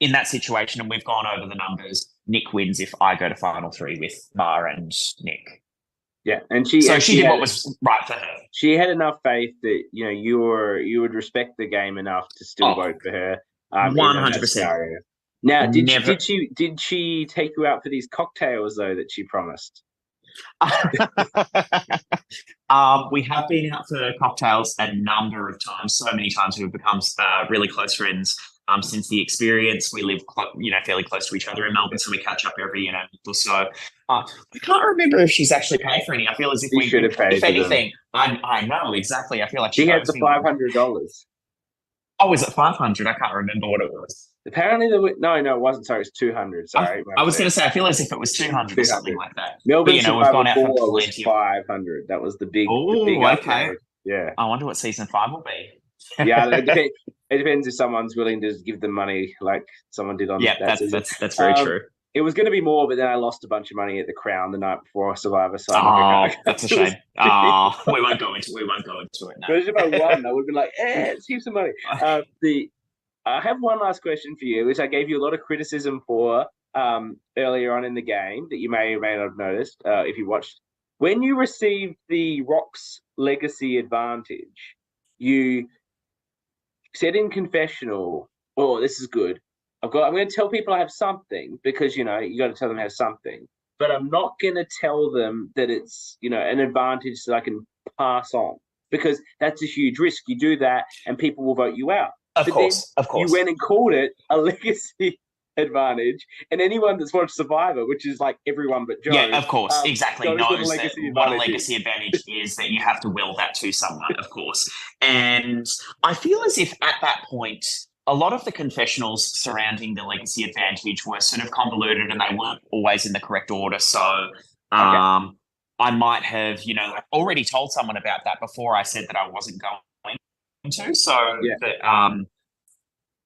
[SPEAKER 3] in that situation, and we've gone over the numbers, Nick wins if I go to Final 3 with Mar and Nick.
[SPEAKER 4] Yeah, and she
[SPEAKER 3] did what was right for her.
[SPEAKER 4] She had enough faith that you would respect the game enough to still vote for her.
[SPEAKER 3] 100%.
[SPEAKER 4] Now, did she take you out for these cocktails though that she promised?
[SPEAKER 3] We have been out for cocktails a number of times. So many times we've become really close friends. Since the experience, we live, fairly close to each other in Melbourne, so we catch up every, month or so. I can't remember if she's actually paid for any. I feel as if we
[SPEAKER 4] should have paid.
[SPEAKER 3] If anything, I know exactly. I feel like
[SPEAKER 4] she had the $500.
[SPEAKER 3] Oh, was it 500? I can't remember what it was.
[SPEAKER 4] Apparently, no, it wasn't. Sorry, it's 200. Sorry,
[SPEAKER 3] I was going to say, I feel as if it was 200 or something like that.
[SPEAKER 4] Melbourne,
[SPEAKER 3] but, we've gone out for
[SPEAKER 4] plenty. 500. That was the big.
[SPEAKER 3] Oh,
[SPEAKER 4] okay.
[SPEAKER 3] Upgrade.
[SPEAKER 4] Yeah.
[SPEAKER 3] I wonder what season 5 will be.
[SPEAKER 4] Yeah, it depends if someone's willing to give them money, like someone did on.
[SPEAKER 3] Yeah, that's very true.
[SPEAKER 4] It was going to be more, but then I lost a bunch of money at the Crown the night before Survivor. So
[SPEAKER 3] that's a shame. We won't go into it now.
[SPEAKER 4] But if I won, I would have been like, let's keep some money. I have one last question for you, which I gave you a lot of criticism for earlier on in the game that you may or may not have noticed if you watched. When you received the Rock's Legacy Advantage, you said in confessional, "Oh, this is good. I'm going to tell people I have something, because you got to tell them I have something, but I'm not going to tell them that it's an advantage that I can pass on, because that's a huge risk. You do that, and people will vote you out."
[SPEAKER 3] Of course.
[SPEAKER 4] You went and called it a legacy advantage, and anyone that's watched Survivor, which is like everyone but Joe,
[SPEAKER 3] of course, exactly, knows what a legacy advantage is, that you have to will that to someone, of course. And I feel as if at that point, a lot of the confessionals surrounding the legacy advantage were sort of convoluted, and they weren't always in the correct order. So I might have, like already told someone about that before I said that I wasn't going to. So
[SPEAKER 4] Yeah.
[SPEAKER 3] that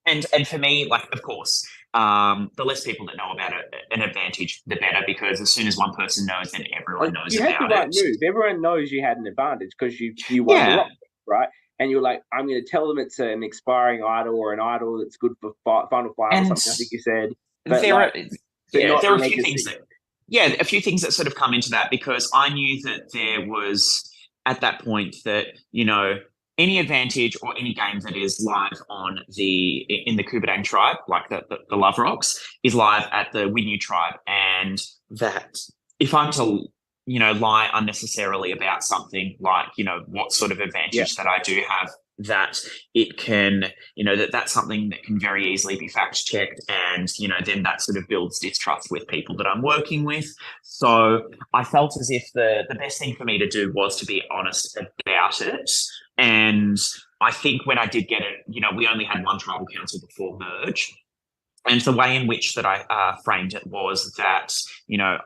[SPEAKER 3] and for me, like, of course, the less people that know about an advantage, the better, because as soon as one person knows, then everyone knows
[SPEAKER 4] You had
[SPEAKER 3] about
[SPEAKER 4] the right
[SPEAKER 3] it.
[SPEAKER 4] move. Everyone knows you had an advantage because you won the rock, right? And you're like, I'm going to tell them it's an expiring idol or an idol that's good for final five or
[SPEAKER 3] And
[SPEAKER 4] something. I think you said. But
[SPEAKER 3] there
[SPEAKER 4] like,
[SPEAKER 3] there are a few things a few things that sort of come into that, because I knew that there was at that point that, any advantage or any game that is live in the Kubadang tribe, like the Love Rocks, is live at the Winyu tribe. And that if I'm to, lie unnecessarily about something like, what sort of advantage that I do have, that it can, that's something that can very easily be fact checked. And, then that sort of builds distrust with people that I'm working with. So I felt as if the best thing for me to do was to be honest about it. And I think when I did get it, we only had one tribal council before merge. And the way in which that I framed it was that,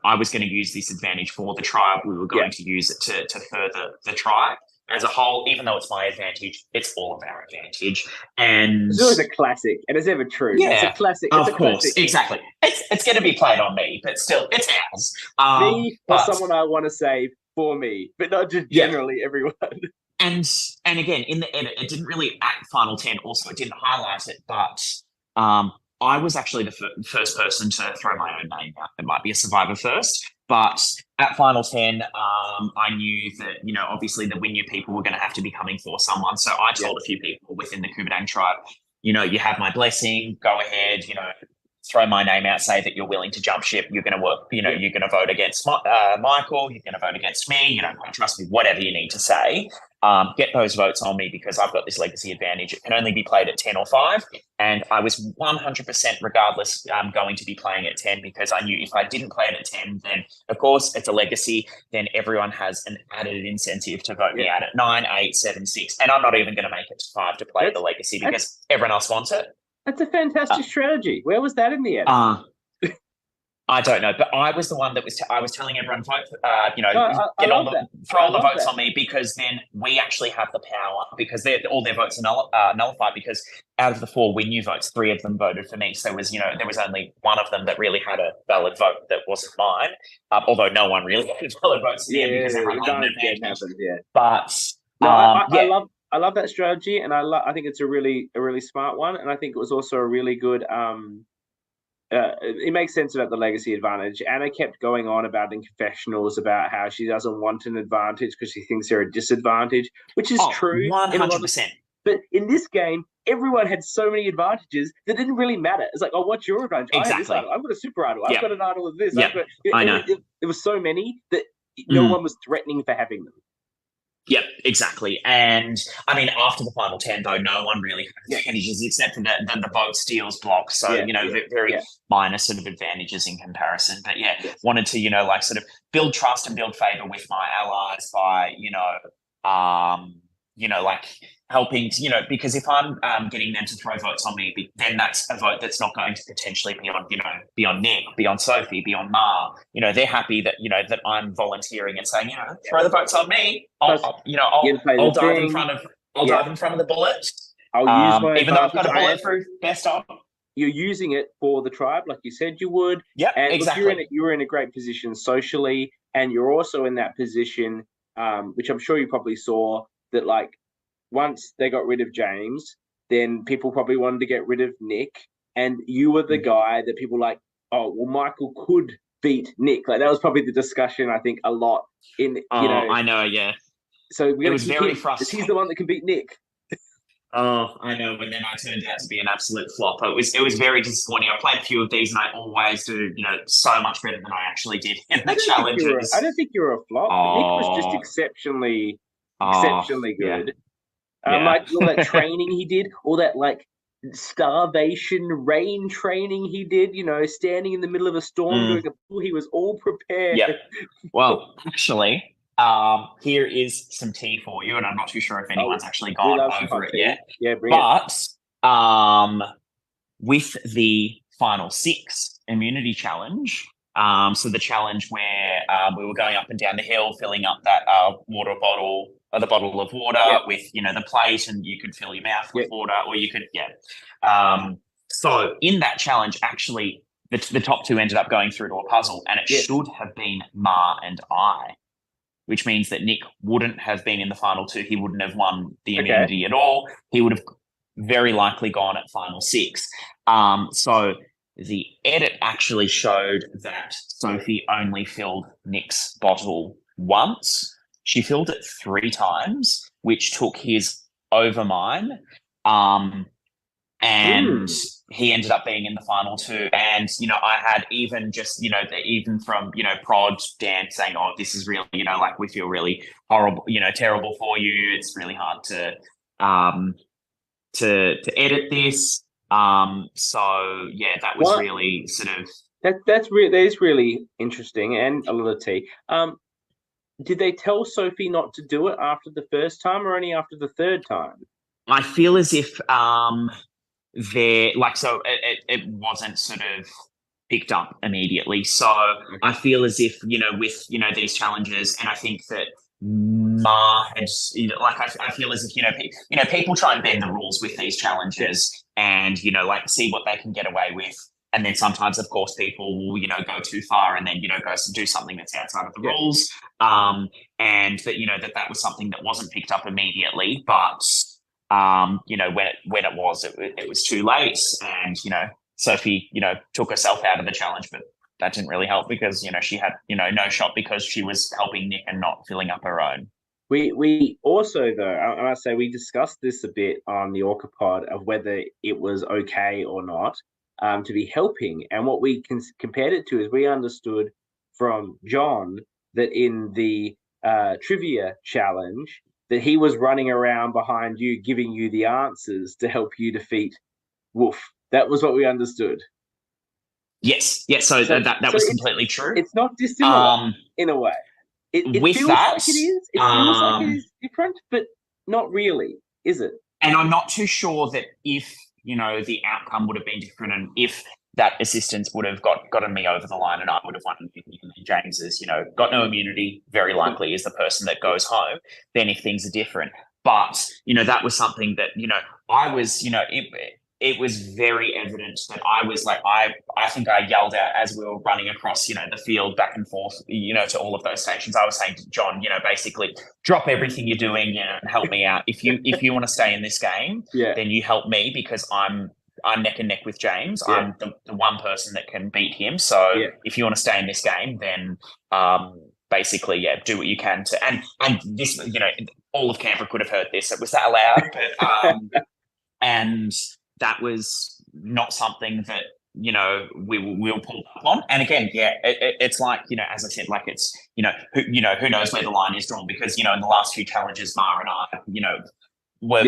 [SPEAKER 3] I was going to use this advantage for the tribe. We were going to use it to further the tribe as a whole. Even though it's my advantage, it's all of our advantage. And
[SPEAKER 4] it's always a classic, and it's ever true.
[SPEAKER 3] Yeah,
[SPEAKER 4] it's a classic.
[SPEAKER 3] Of course, exactly. It's going to be played on me, but still, it's ours.
[SPEAKER 4] Me or someone I want to save for me, but not just generally everyone.
[SPEAKER 3] And again, in the edit, it didn't really at Final 10. Also, it didn't highlight it, but I was actually the first person to throw my own name out. It might be a survivor first, but at Final 10, I knew that, obviously the Winyu people were going to have to be coming for someone. So I told a few people within the Kubadang tribe, you have my blessing, go ahead, throw my name out, say that you're willing to jump ship. You're going to work, you're going to vote against Mykl, you're going to vote against me, you don't trust me, whatever you need to say. Get those votes on me, because I've got this legacy advantage. It can only be played at 10 or 5. And I was 100% regardless going to be playing at 10, because I knew if I didn't play it at 10, then of course it's a legacy. Then everyone has an added incentive to vote me out at 9, 8, 7, 6. And I'm not even going to make it to 5 to play the legacy, because everyone else wants it.
[SPEAKER 4] That's a fantastic strategy. Where was that in the end?
[SPEAKER 3] I don't know, but I was the one that I was telling everyone, vote, throw all the votes on me, because then we actually have the power, because all their votes are nullified, because out of the 4 Winyu votes, 3 of them voted for me. So there was only one of them that really had a valid vote that wasn't mine, although no one really had valid votes in the end, because everyone had an advantage. But
[SPEAKER 4] I love that strategy, and I think it's a really smart one, and I think it was also a really good. It makes sense about the legacy advantage. Anna kept going on about in confessionals about how she doesn't want an advantage because she thinks they're a disadvantage, which is true.
[SPEAKER 3] 100%.
[SPEAKER 4] But in this game, everyone had so many advantages that didn't really matter. It's like, oh, what's your advantage?
[SPEAKER 3] Exactly.
[SPEAKER 4] I have this idol. I've got a super idol. I've got an idol of this.
[SPEAKER 3] I know.
[SPEAKER 4] There was so many that no one was threatening for having them.
[SPEAKER 3] Yep, exactly. And I mean, after the final 10, though, no one really had advantages except for the vote steals block. So, very minor sort of advantages in comparison. But wanted to, sort of build trust and build favor with my allies by, helping to, because if I'm getting them to throw votes on me, then that's a vote that's not going to potentially be on Nick, be on Sophie, be on Ma. They're happy that, that I'm volunteering and saying, throw the votes on me. I'll dive in front of the bullet.
[SPEAKER 4] I'll use my
[SPEAKER 3] even though I've got a bulletproof vest on.
[SPEAKER 4] You're using it for the tribe, like you said you would.
[SPEAKER 3] Yeah,
[SPEAKER 4] and
[SPEAKER 3] exactly.
[SPEAKER 4] You're in a great position socially, and you're also in that position, which I'm sure you probably saw, that like once they got rid of James, then people probably wanted to get rid of Nick, and you were the guy that people like, oh, well, Mykl could beat Nick. Like that was probably the discussion, I think, a lot in,
[SPEAKER 3] I know, yeah.
[SPEAKER 4] So
[SPEAKER 3] it was very frustrating.
[SPEAKER 4] He's the one that can beat Nick.
[SPEAKER 3] Oh, I know, but then I turned out to be an absolute flop. It was very disappointing. I played a few of these, and I always do, so much better than I actually did in the challenges.
[SPEAKER 4] I don't think you were a flop. Nick was just exceptionally good. Like all that training he did, all that like starvation rain training he did, standing in the middle of a storm doing a pool, he was all prepared.
[SPEAKER 3] Yeah. Well, actually, here is some tea for you, and I'm not too sure if anyone's actually gone over it yet.
[SPEAKER 4] Yeah, bring it.
[SPEAKER 3] But with the final 6 immunity challenge, so the challenge where we were going up and down the hill, filling up that water bottle, or the bottle of water with, the plate, and you could fill your mouth with water, or you could, so in that challenge, actually, the top two ended up going through to a puzzle, and it should have been Ma and I, which means that Nick wouldn't have been in the final two. He wouldn't have won the immunity at all. He would have very likely gone at final 6. So the edit actually showed that Sophie only filled Nick's bottle once. She filled it 3 times, which took his over mine. And he ended up being in the final 2. And, I had even just, even from, Prod, Dan saying, oh, this is really, we feel really horrible, terrible for you. It's really hard to edit this. So yeah, that was really sort of
[SPEAKER 4] that is really interesting, and a lot of tea. Did they tell Sophie not to do it after the first time, or only after the third time?
[SPEAKER 3] I feel as if it wasn't sort of picked up immediately. So I feel as if, with, these challenges, and I think that Ma had, I feel as if, people try and bend the rules with these challenges and, see what they can get away with. And then sometimes, of course, people will, go too far and then, go do something that's outside of the rules. And that, that was something that wasn't picked up immediately, but, when it was too late, and, Sophie, took herself out of the challenge, but that didn't really help because, she had, no shot because she was helping Nick and not filling up her own.
[SPEAKER 4] We also, though, I must say, we discussed this a bit on the Orca Pod of whether it was okay or not to be helping. And what we compared it to is we understood from John that in the trivia challenge that he was running around behind you, giving you the answers to help you defeat Wolf. That was what we understood.
[SPEAKER 3] Yes. So that was completely true.
[SPEAKER 4] It's not dissimilar in a way. It feels like it is. It feels like it is different, but not really, is it?
[SPEAKER 3] And I'm not too sure that if, the outcome would have been different, and if that assistance would have gotten me over the line and I would have won, James is, got no immunity, very likely is the person that goes home, then if things are different. But, that was something that, I was, it was very evident that I was like, I think I yelled out as we were running across, the field back and forth, to all of those stations. I was saying to John, basically drop everything you're doing, and help me out. If you want to stay in this game, then you help me, because I'm neck and neck with James. I'm the one person that can beat him. So if you want to stay in this game, then basically, do what you can to, and this, all of Canberra could have heard this. It was that loud, but and that was not something that, we'll pull up on. And again, it's like, as I said, like it's, who knows where the line is drawn, because, in the last few challenges, Mara and I, were,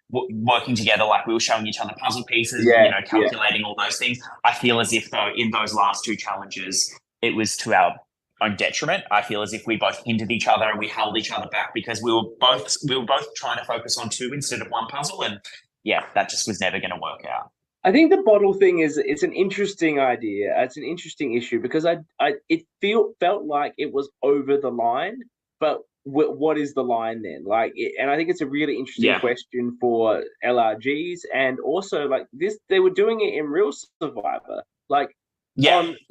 [SPEAKER 3] working together, like we were showing each other puzzle pieces, calculating all those things. I feel as if, though, in those last 2 challenges, it was to our own detriment. I feel as if we both hindered each other and we held each other back, because we were both trying to focus on 2 instead of 1 puzzle, and that just was never going to work out.
[SPEAKER 4] I think the bottle thing it's an interesting idea. It's an interesting issue, because it felt like it was over the line, but what is the line then? And I think it's a really interesting question for LRGs, and also like this, they were doing it in real Survivor.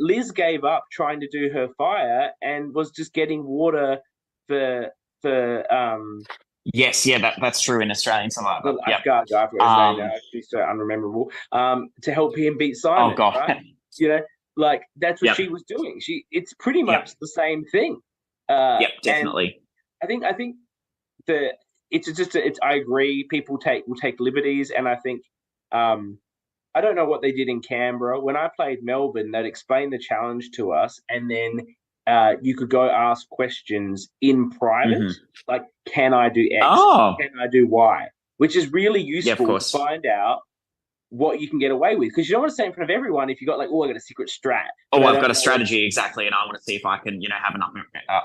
[SPEAKER 4] Liz gave up trying to do her fire and was just getting water for
[SPEAKER 3] Yes, that's true in Australian Survivor.
[SPEAKER 4] The lifeguard guy, I forgot his name now. It's so unrememberable. To help him beat Simon.
[SPEAKER 3] Oh God!
[SPEAKER 4] Right? That's what she was doing. It's pretty much the same thing.
[SPEAKER 3] Definitely.
[SPEAKER 4] I think I agree. People will take liberties, and I think I don't know what they did in Canberra. When I played Melbourne, they'd explain the challenge to us, and then you could go ask questions in private, like, can I do X? Can I do Y? Which is really useful to find out what you can get away with, because you don't want to say in front of everyone if you got like, I got a secret strat.
[SPEAKER 3] I've got a strategy, exactly, and I want to see if I can, have an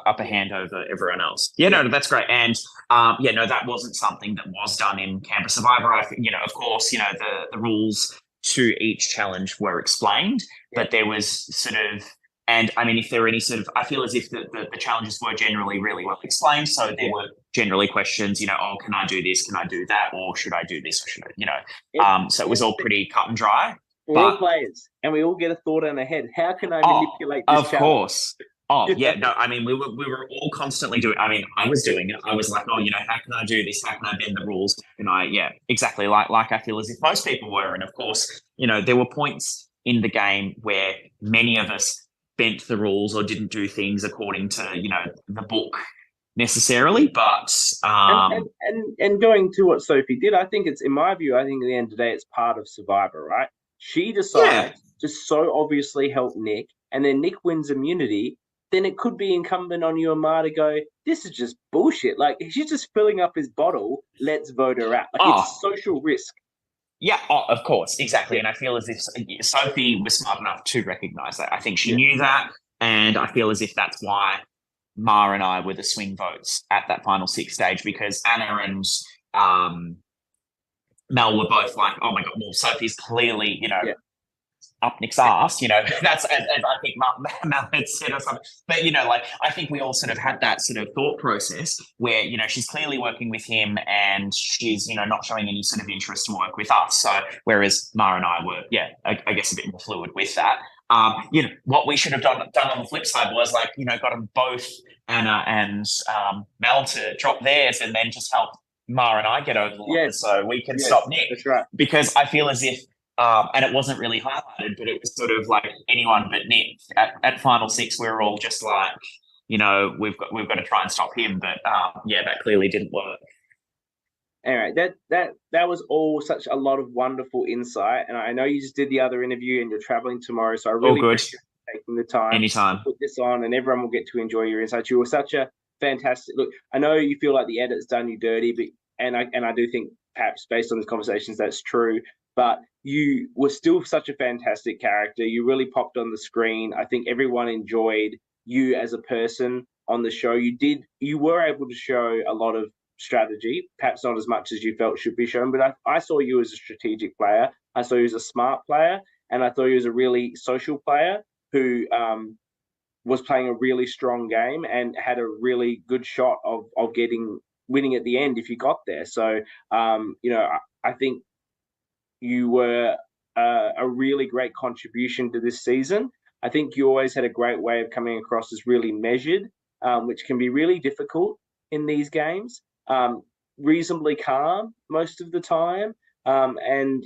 [SPEAKER 3] upper hand over everyone else. No, that's great, and that wasn't something that was done in Canberra Survivor. I think, of course, the rules to each challenge were explained, but there was sort of And I mean, if there are any sort of, I feel as if the challenges were generally really well explained. So there were generally questions, oh, can I do this? Can I do that? Or should I do this? Or should I, so it was all pretty cut and dry.
[SPEAKER 4] We're all players, and we all get a thought in our head. How can I manipulate this challenge?
[SPEAKER 3] Of course. Oh, yeah. No, I mean, we were all constantly doing, I mean, I was doing it. I was like, how can I do this? How can I bend the rules? How can I, exactly. Like I feel as if most people were. And of course, there were points in the game where many of us bent the rules or didn't do things according to, the book necessarily. But,
[SPEAKER 4] and going to what Sophie did, I think it's, in my view, I think at the end of the day, it's part of Survivor, right? She decides to so obviously help Nick, and then Nick wins immunity. Then it could be incumbent on you and Ma to go, this is just bullshit. Like, she's just filling up his bottle. Let's vote her out. Like, it's social risk.
[SPEAKER 3] Yeah, of course, exactly. And I feel as if Sophie was smart enough to recognise that. I think she knew that, and I feel as if that's why Ma and I were the swing votes at that final 6 stage, because Anna and Mel were both like, oh my God, well, Sophie's clearly, up Nick's ass, that's, as I think Mel had said or something. But, I think we all sort of had that sort of thought process where, she's clearly working with him and she's, not showing any sort of interest to work with us. So, whereas Ma and I were, I guess a bit more fluid with that. What we should have done on the flip side was got them both, Anna and Mel, to drop theirs and then just help Ma and I get over the line so we can stop Nick.
[SPEAKER 4] That's right.
[SPEAKER 3] Because I feel as if, and it wasn't really highlighted, but it was sort of like anyone but Nick. At final 6, we were all just like, we've got to try and stop him. But that clearly didn't work.
[SPEAKER 4] Anyway, that was all such a lot of wonderful insight. And I know you just did the other interview and you're traveling tomorrow, so I really appreciate you taking the time
[SPEAKER 3] Anytime.
[SPEAKER 4] to put this on, and everyone will get to enjoy your insights. You were such a fantastic look. I know you feel like the edit's done you dirty, but I do think perhaps based on these conversations that's true. But you were still such a fantastic character. You really popped on the screen. I think everyone enjoyed you as a person on the show. You were able to show a lot of strategy, perhaps not as much as you felt should be shown, but I saw you as a strategic player. I saw you as a smart player, and I thought you as a really social player who was playing a really strong game and had a really good shot of winning at the end if you got there. So, I think you were a really great contribution to this season. I think you always had a great way of coming across as really measured, which can be really difficult in these games. Reasonably calm most of the time, and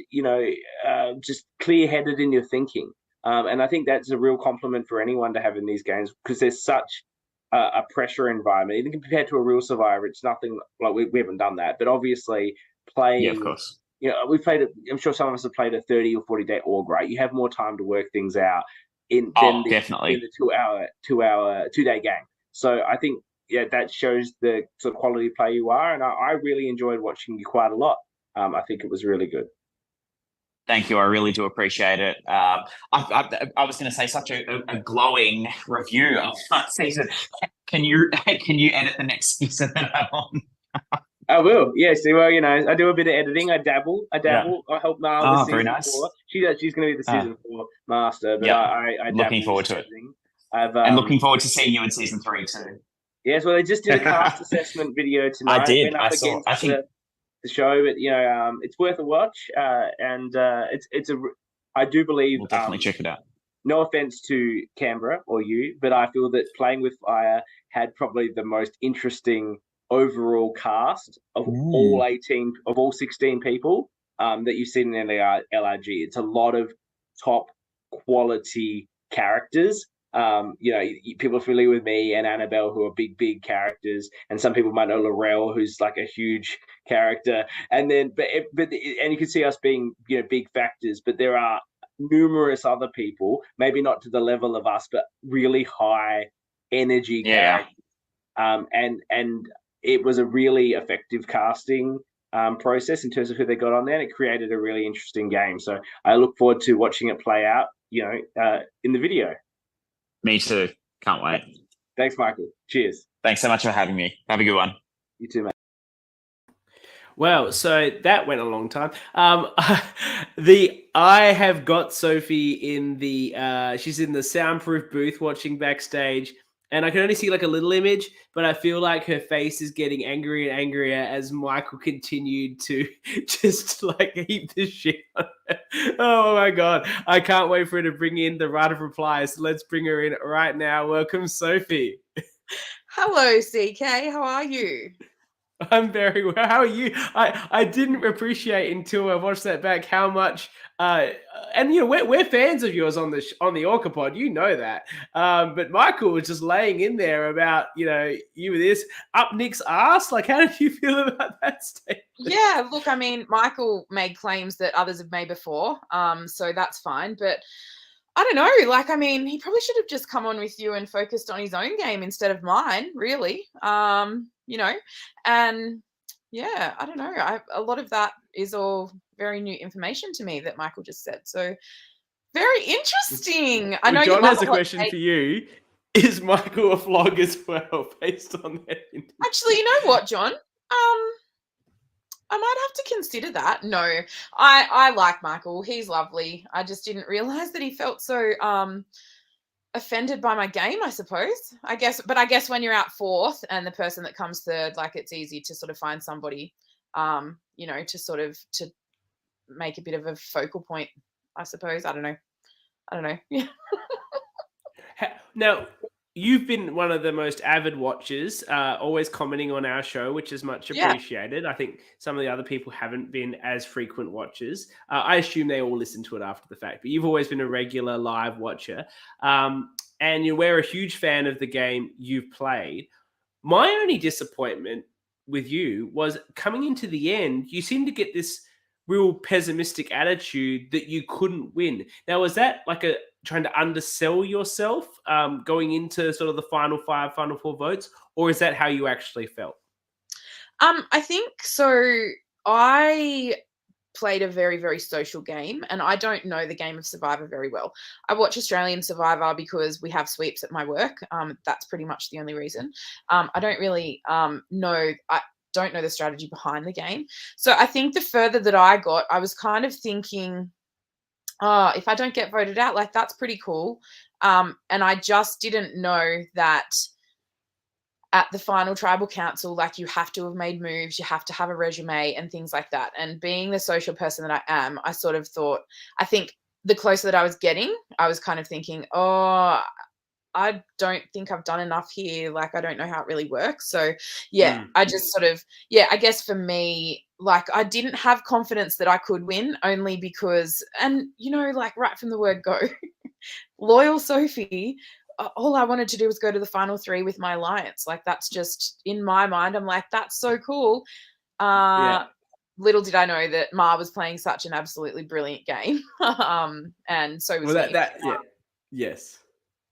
[SPEAKER 4] just clear-headed in your thinking. And I think that's a real compliment for anyone to have in these games, because there's such a pressure environment. Even compared to a real Survivor, it's nothing like we haven't done that. But obviously, playing,
[SPEAKER 3] of course.
[SPEAKER 4] We played it. I'm sure some of us have played a 30 or 40-day org, right? You have more time to work things out than the 2-day game. So I think that shows the sort of quality player you are, and I really enjoyed watching you quite a lot. I think it was really good.
[SPEAKER 3] Thank you. I really do appreciate it. I was going to say such a glowing review of that season. Can you edit the next season that I'm on?
[SPEAKER 4] I will. Yes. Well, I do a bit of editing. I dabble.
[SPEAKER 3] Yeah.
[SPEAKER 4] I help Mara with season
[SPEAKER 3] very nice.
[SPEAKER 4] 4. She's going to be the season 4 master, but I
[SPEAKER 3] looking forward to it.
[SPEAKER 4] And
[SPEAKER 3] looking forward to seeing you in season 3 too.
[SPEAKER 4] Yes. Well, they just did a cast assessment video tonight.
[SPEAKER 3] I did. I saw. I think
[SPEAKER 4] the show, but it's worth a watch. And I do believe
[SPEAKER 3] we'll definitely check it out.
[SPEAKER 4] No offense to Canberra or you, but I feel that Playing with Fire had probably the most interesting overall cast of all 16 people that you've seen in LRG. It's a lot of top quality characters. People are familiar with me and Annabelle, who are big characters, and some people might know Laurel, who's like a huge character. And then, and you can see us being big factors, but there are numerous other people, maybe not to the level of us, but really high energy characters. And it was a really effective casting process in terms of who they got on there, and it created a really interesting game. So I look forward to watching it play out, in the video.
[SPEAKER 3] Me too. Can't wait.
[SPEAKER 4] Thanks, Mykl. Cheers.
[SPEAKER 3] Thanks so much for having me. Have a good one.
[SPEAKER 4] You too, mate.
[SPEAKER 1] Well, so that went a long time. I have got Sophie in the she's in the soundproof booth watching backstage, and I can only see like a little image, but I feel like her face is getting angrier and angrier as Mykl continued to just like heap this shit on her. Oh my god. I can't wait for her to bring in the right of replies. So let's bring her in right now. Welcome, Sophie.
[SPEAKER 5] Hello, CK. How are you?
[SPEAKER 1] I'm very well. How are you? I didn't appreciate until I watched that back how much and you know we're fans of yours on the Orca Pod. You know that. But Mykl was just laying in there about you with this up Nick's ass. Like, how did you feel about that statement?
[SPEAKER 5] Yeah, look, I mean, Mykl made claims that others have made before, so that's fine. But I don't know. Like, I mean, he probably should have just come on with you and focused on his own game instead of mine, really. And yeah, I don't know. A lot of that is all very new information to me that Mykl just said. So very interesting. I know
[SPEAKER 1] John
[SPEAKER 5] you love
[SPEAKER 1] has a question for you. Is Mykl a flog as well, based on that?
[SPEAKER 5] Actually, you know what, John? I might have to consider that. No, I like Mykl. He's lovely. I just didn't realize that he felt so offended by my game, I suppose. I guess when you're out fourth and the person that comes third, like, it's easy to sort of find somebody, to make a bit of a focal point, I suppose. I don't know. Yeah.
[SPEAKER 1] Now, you've been one of the most avid watchers, always commenting on our show, which is much appreciated. I think some of the other people haven't been as frequent watchers. I assume they all listen to it after the fact, but you've always been a regular live watcher. And we're a huge fan of the game you've played. My only disappointment with you was coming into the end, you seem to get this real pessimistic attitude that you couldn't win. Now, was that like trying to undersell yourself going into sort of the final four votes, or is that how you actually felt?
[SPEAKER 5] I think so. I played a very, very social game, and I don't know the game of Survivor very well. I watch Australian Survivor because we have sweeps at my work. That's pretty much the only reason. I don't really know. I don't know the strategy behind the game. So I think the further that I got, I was kind of thinking, if I don't get voted out, like, that's pretty cool. And I just didn't know that at the final tribal council, like, you have to have made moves, you have to have a resume and things like that. And being the social person that I am, I sort of thought, I think the closer that I was getting, I was kind of thinking, I don't think I've done enough here. Like, I don't know how it really works. So yeah, I just sort of, I guess for me, like, I didn't have confidence that I could win, only because, and like, right from the word go, loyal Sophie, all I wanted to do was go to the final three with my alliance. Like, that's just, in my mind, I'm like, that's so cool. Little did I know that Ma was playing such an absolutely brilliant game. And so was me.
[SPEAKER 1] Yes.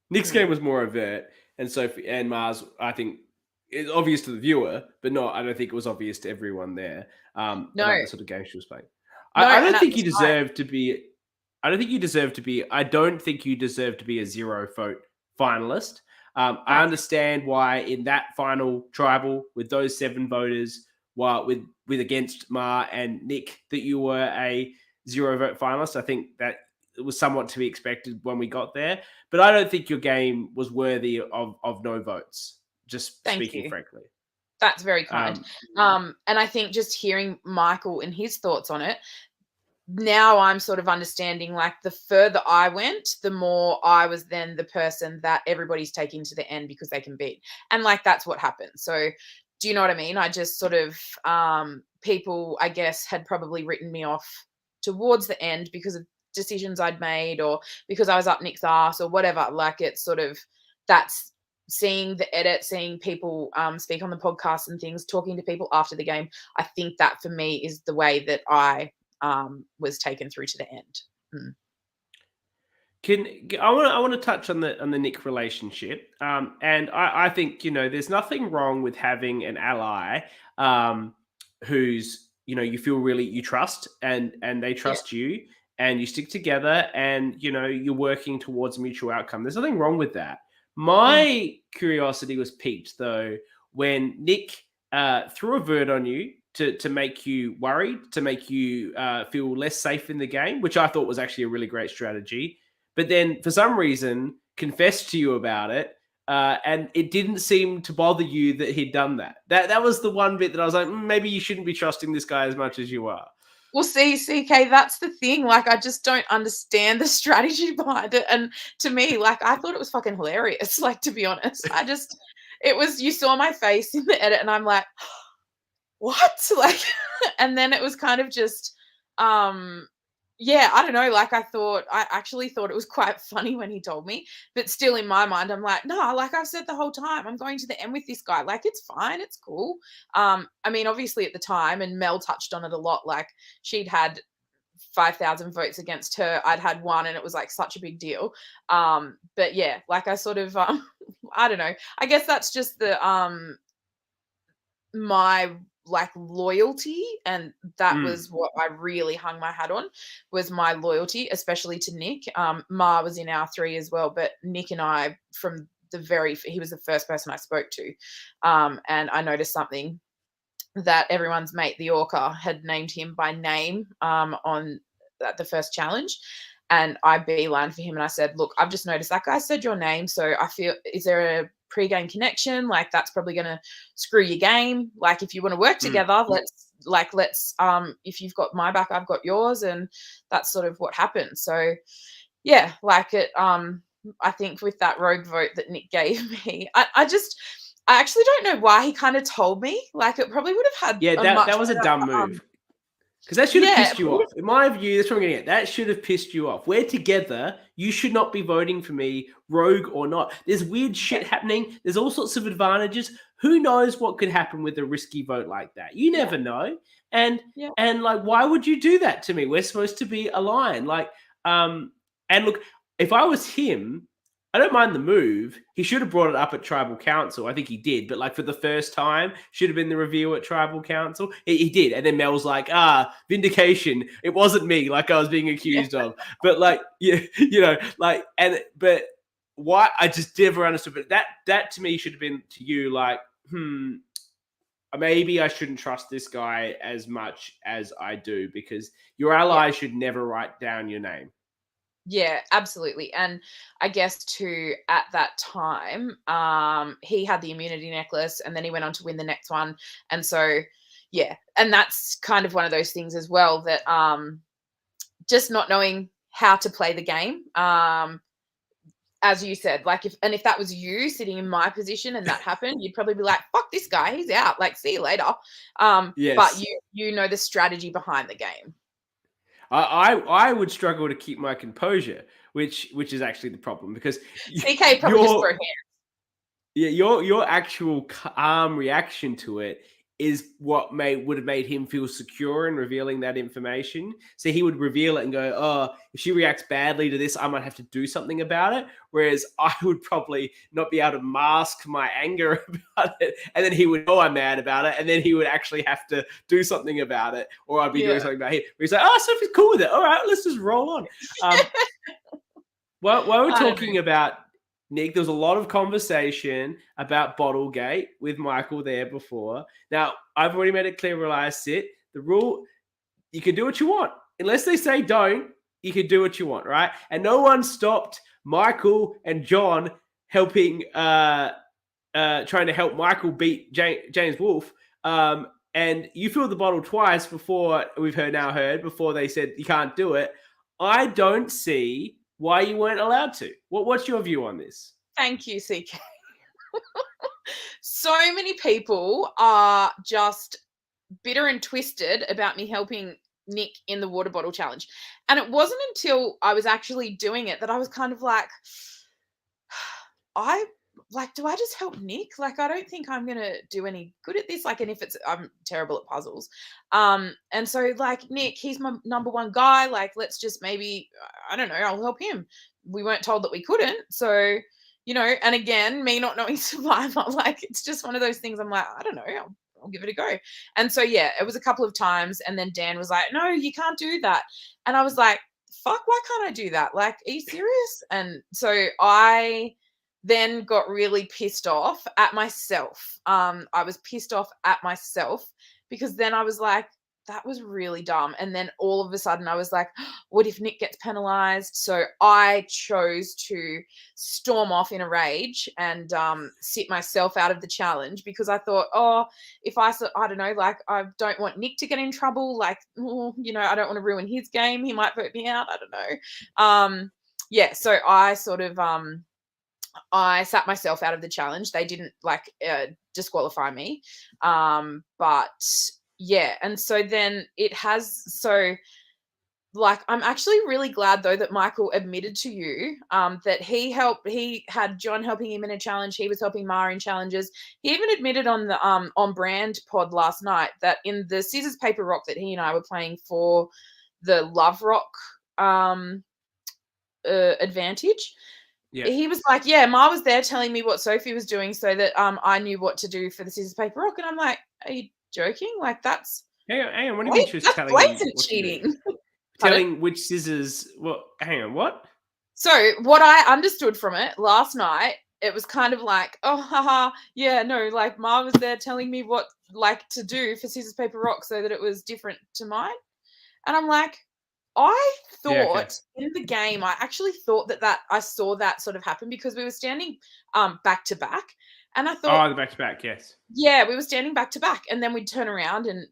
[SPEAKER 1] Nick's game was more overt, and Sophie and Mars, I think, is obvious to the viewer, but I don't think it was obvious to everyone there. About the sort of game she was playing. I don't think you deserve to be. I don't think you deserve to be. I don't think you deserve to be a 0 vote finalist. I understand why in that final tribal with those 7 voters, with against Ma and Nick, that you were a 0 vote finalist. I think that it was somewhat to be expected when we got there, but I don't think your game was worthy of no votes. Just speaking frankly.
[SPEAKER 5] That's very kind. And I think just hearing Mykl and his thoughts on it, now I'm sort of understanding, like, the further I went, the more I was then the person that everybody's taking to the end because they can beat. And, like, that's what happened. So do you know what I mean? I just sort of, people, I guess, had probably written me off towards the end because of decisions I'd made, or because I was up Nick's ass, or whatever. Like, it's sort of, that's seeing the edit, seeing people speak on the podcast and things, talking to people after the game. I think that for me is the way that I was taken through to the end.
[SPEAKER 1] I want to touch on the Nick relationship, and I think there's nothing wrong with having an ally who's you feel really you trust, and they trust you, and you stick together, and you're working towards a mutual outcome. There's nothing wrong with that. My curiosity was piqued though when Nick threw a vert on you to make you worried, to make you feel less safe in the game, which I thought was actually a really great strategy. But then for some reason confessed to you about it, and it didn't seem to bother you that he'd done that. That was the one bit that I was like, maybe you shouldn't be trusting this guy as much as you are.
[SPEAKER 5] Well, see, CK, that's the thing. Like, I just don't understand the strategy behind it. And to me, like, I thought it was fucking hilarious. Like, to be honest, you saw my face in the edit and I'm like, what? Like, and then it was kind of just, yeah, I don't know. Like, I actually thought it was quite funny when he told me, but still in my mind, I'm like, no, like I've said the whole time, I'm going to the end with this guy. Like, it's fine. It's cool. I mean, obviously at the time, and Mel touched on it a lot, like she'd had 5,000 votes against her. I'd had one and it was like such a big deal. But yeah, like I sort of, I don't know. I guess that's just the, my like loyalty, and that was what I really hung my hat on, was my loyalty, especially to Nick. Ma was in our 3 as well, but Nick and I, from he was the first person I spoke to, and I noticed something, that everyone's mate, the Orca, had named him by name on the first challenge. And I beelined for him and I said, look, I've just noticed that guy said your name. So I feel, is there a pre-game connection? Like, that's probably going to screw your game. Like, if you want to work together, let's, if you've got my back, I've got yours. And that's sort of what happened. So yeah, like it, I think with that rogue vote that Nick gave me, I actually don't know why he kind of told me. Like, it probably would have had
[SPEAKER 1] that was a dumb move. Because that should have pissed you off. In my view, that's what I'm getting at. That should have pissed you off. We're together. You should not be voting for me, rogue or not. There's weird shit happening. There's all sorts of advantages. Who knows what could happen with a risky vote like that? You never know. And like, why would you do that to me? We're supposed to be aligned. Like, and look, if I was him, I don't mind the move. He should have brought it up at Tribal Council. I think he did. But like, for the first time, should have been the review at Tribal Council. He did. And then Mel's like, vindication. It wasn't me, like I was being accused of. But like, but why? I just never understood. But that to me should have been to you like, maybe I shouldn't trust this guy as much as I do, because your ally should never write down your name.
[SPEAKER 5] Yeah, absolutely. And I guess too, at that time, he had the immunity necklace and then he went on to win the next one. And so, yeah, and that's kind of one of those things as well, that just not knowing how to play the game. As you said, like, if that was you sitting in my position and that happened, you'd probably be like, fuck this guy, he's out, like, see you later.
[SPEAKER 1] Yes.
[SPEAKER 5] But you know the strategy behind the game.
[SPEAKER 1] I would struggle to keep my composure, which is actually the problem, because
[SPEAKER 5] CK probably just throw hands.
[SPEAKER 1] Yeah, your actual calm reaction to it is what would have made him feel secure in revealing that information. So he would reveal it and go, oh, if she reacts badly to this, I might have to do something about it. Whereas I would probably not be able to mask my anger about it. And then he would know I'm mad about it. And then he would actually have to do something about it. Or I'd be doing something about it. Where he's like, oh, Sophie's cool with it. All right, let's just roll on. While we're talking about Nick, there was a lot of conversation about Bottlegate with Mykl there before. Now, I've already made it clear where I sit. The rule, you can do what you want. Unless they say don't, you can do what you want, right? And no one stopped Mykl and John helping, trying to help Mykl beat James Wolfe. And you filled the bottle twice before before they said you can't do it. I don't see why you weren't allowed to. What's your view on this?
[SPEAKER 5] Thank you, CK. So many people are just bitter and twisted about me helping Nick in the water bottle challenge. And it wasn't until I was actually doing it that I was kind of like, do I just help Nick? Like, I don't think I'm going to do any good at this. Like, and I'm terrible at puzzles. And so like, Nick, he's my number one guy. Like, let's just maybe, I don't know, I'll help him. We weren't told that we couldn't. So, and again, me not knowing Survivor, like, it's just one of those things. I'm like, I don't know, I'll give it a go. And so, yeah, it was a couple of times. And then Dan was like, no, you can't do that. And I was like, fuck, why can't I do that? Like, are you serious? And so I then got really pissed off at myself. I was pissed off at myself because then I was like, that was really dumb. And then all of a sudden I was like, what if Nick gets penalized? So I chose to storm off in a rage and sit myself out of the challenge, because I thought, oh, if I don't know, like, I don't want Nick to get in trouble. Like, you know, I don't want to ruin his game. He might vote me out. I don't know. Yeah. So I sort of, I sat myself out of the challenge. They didn't like disqualify me. But yeah. And so then it has, so like, I'm actually really glad though that Mykl admitted to you that he had John helping him in a challenge. He was helping Mara in challenges. He even admitted on the on brand pod last night that in the scissors, paper, rock that he and I were playing for the Love Rock advantage, he was like, yeah, Ma was there telling me what Sophie was doing so that I knew what to do for the scissors, paper, rock. And I'm like, are you joking? Like, that's
[SPEAKER 1] hang on. What do you mean she was telling
[SPEAKER 5] blatant cheating?
[SPEAKER 1] Telling which scissors? Well, hang on, what?
[SPEAKER 5] So what I understood from it last night, it was kind of like, oh, haha, yeah, no, like Ma was there telling me what like to do for scissors, paper, rock so that it was different to mine. And I'm like, I thought in the game, I actually thought that I saw that sort of happen because we were standing back to back, and I thought,
[SPEAKER 1] the back to back, yes,
[SPEAKER 5] yeah, we were standing back to back, and then we'd turn around and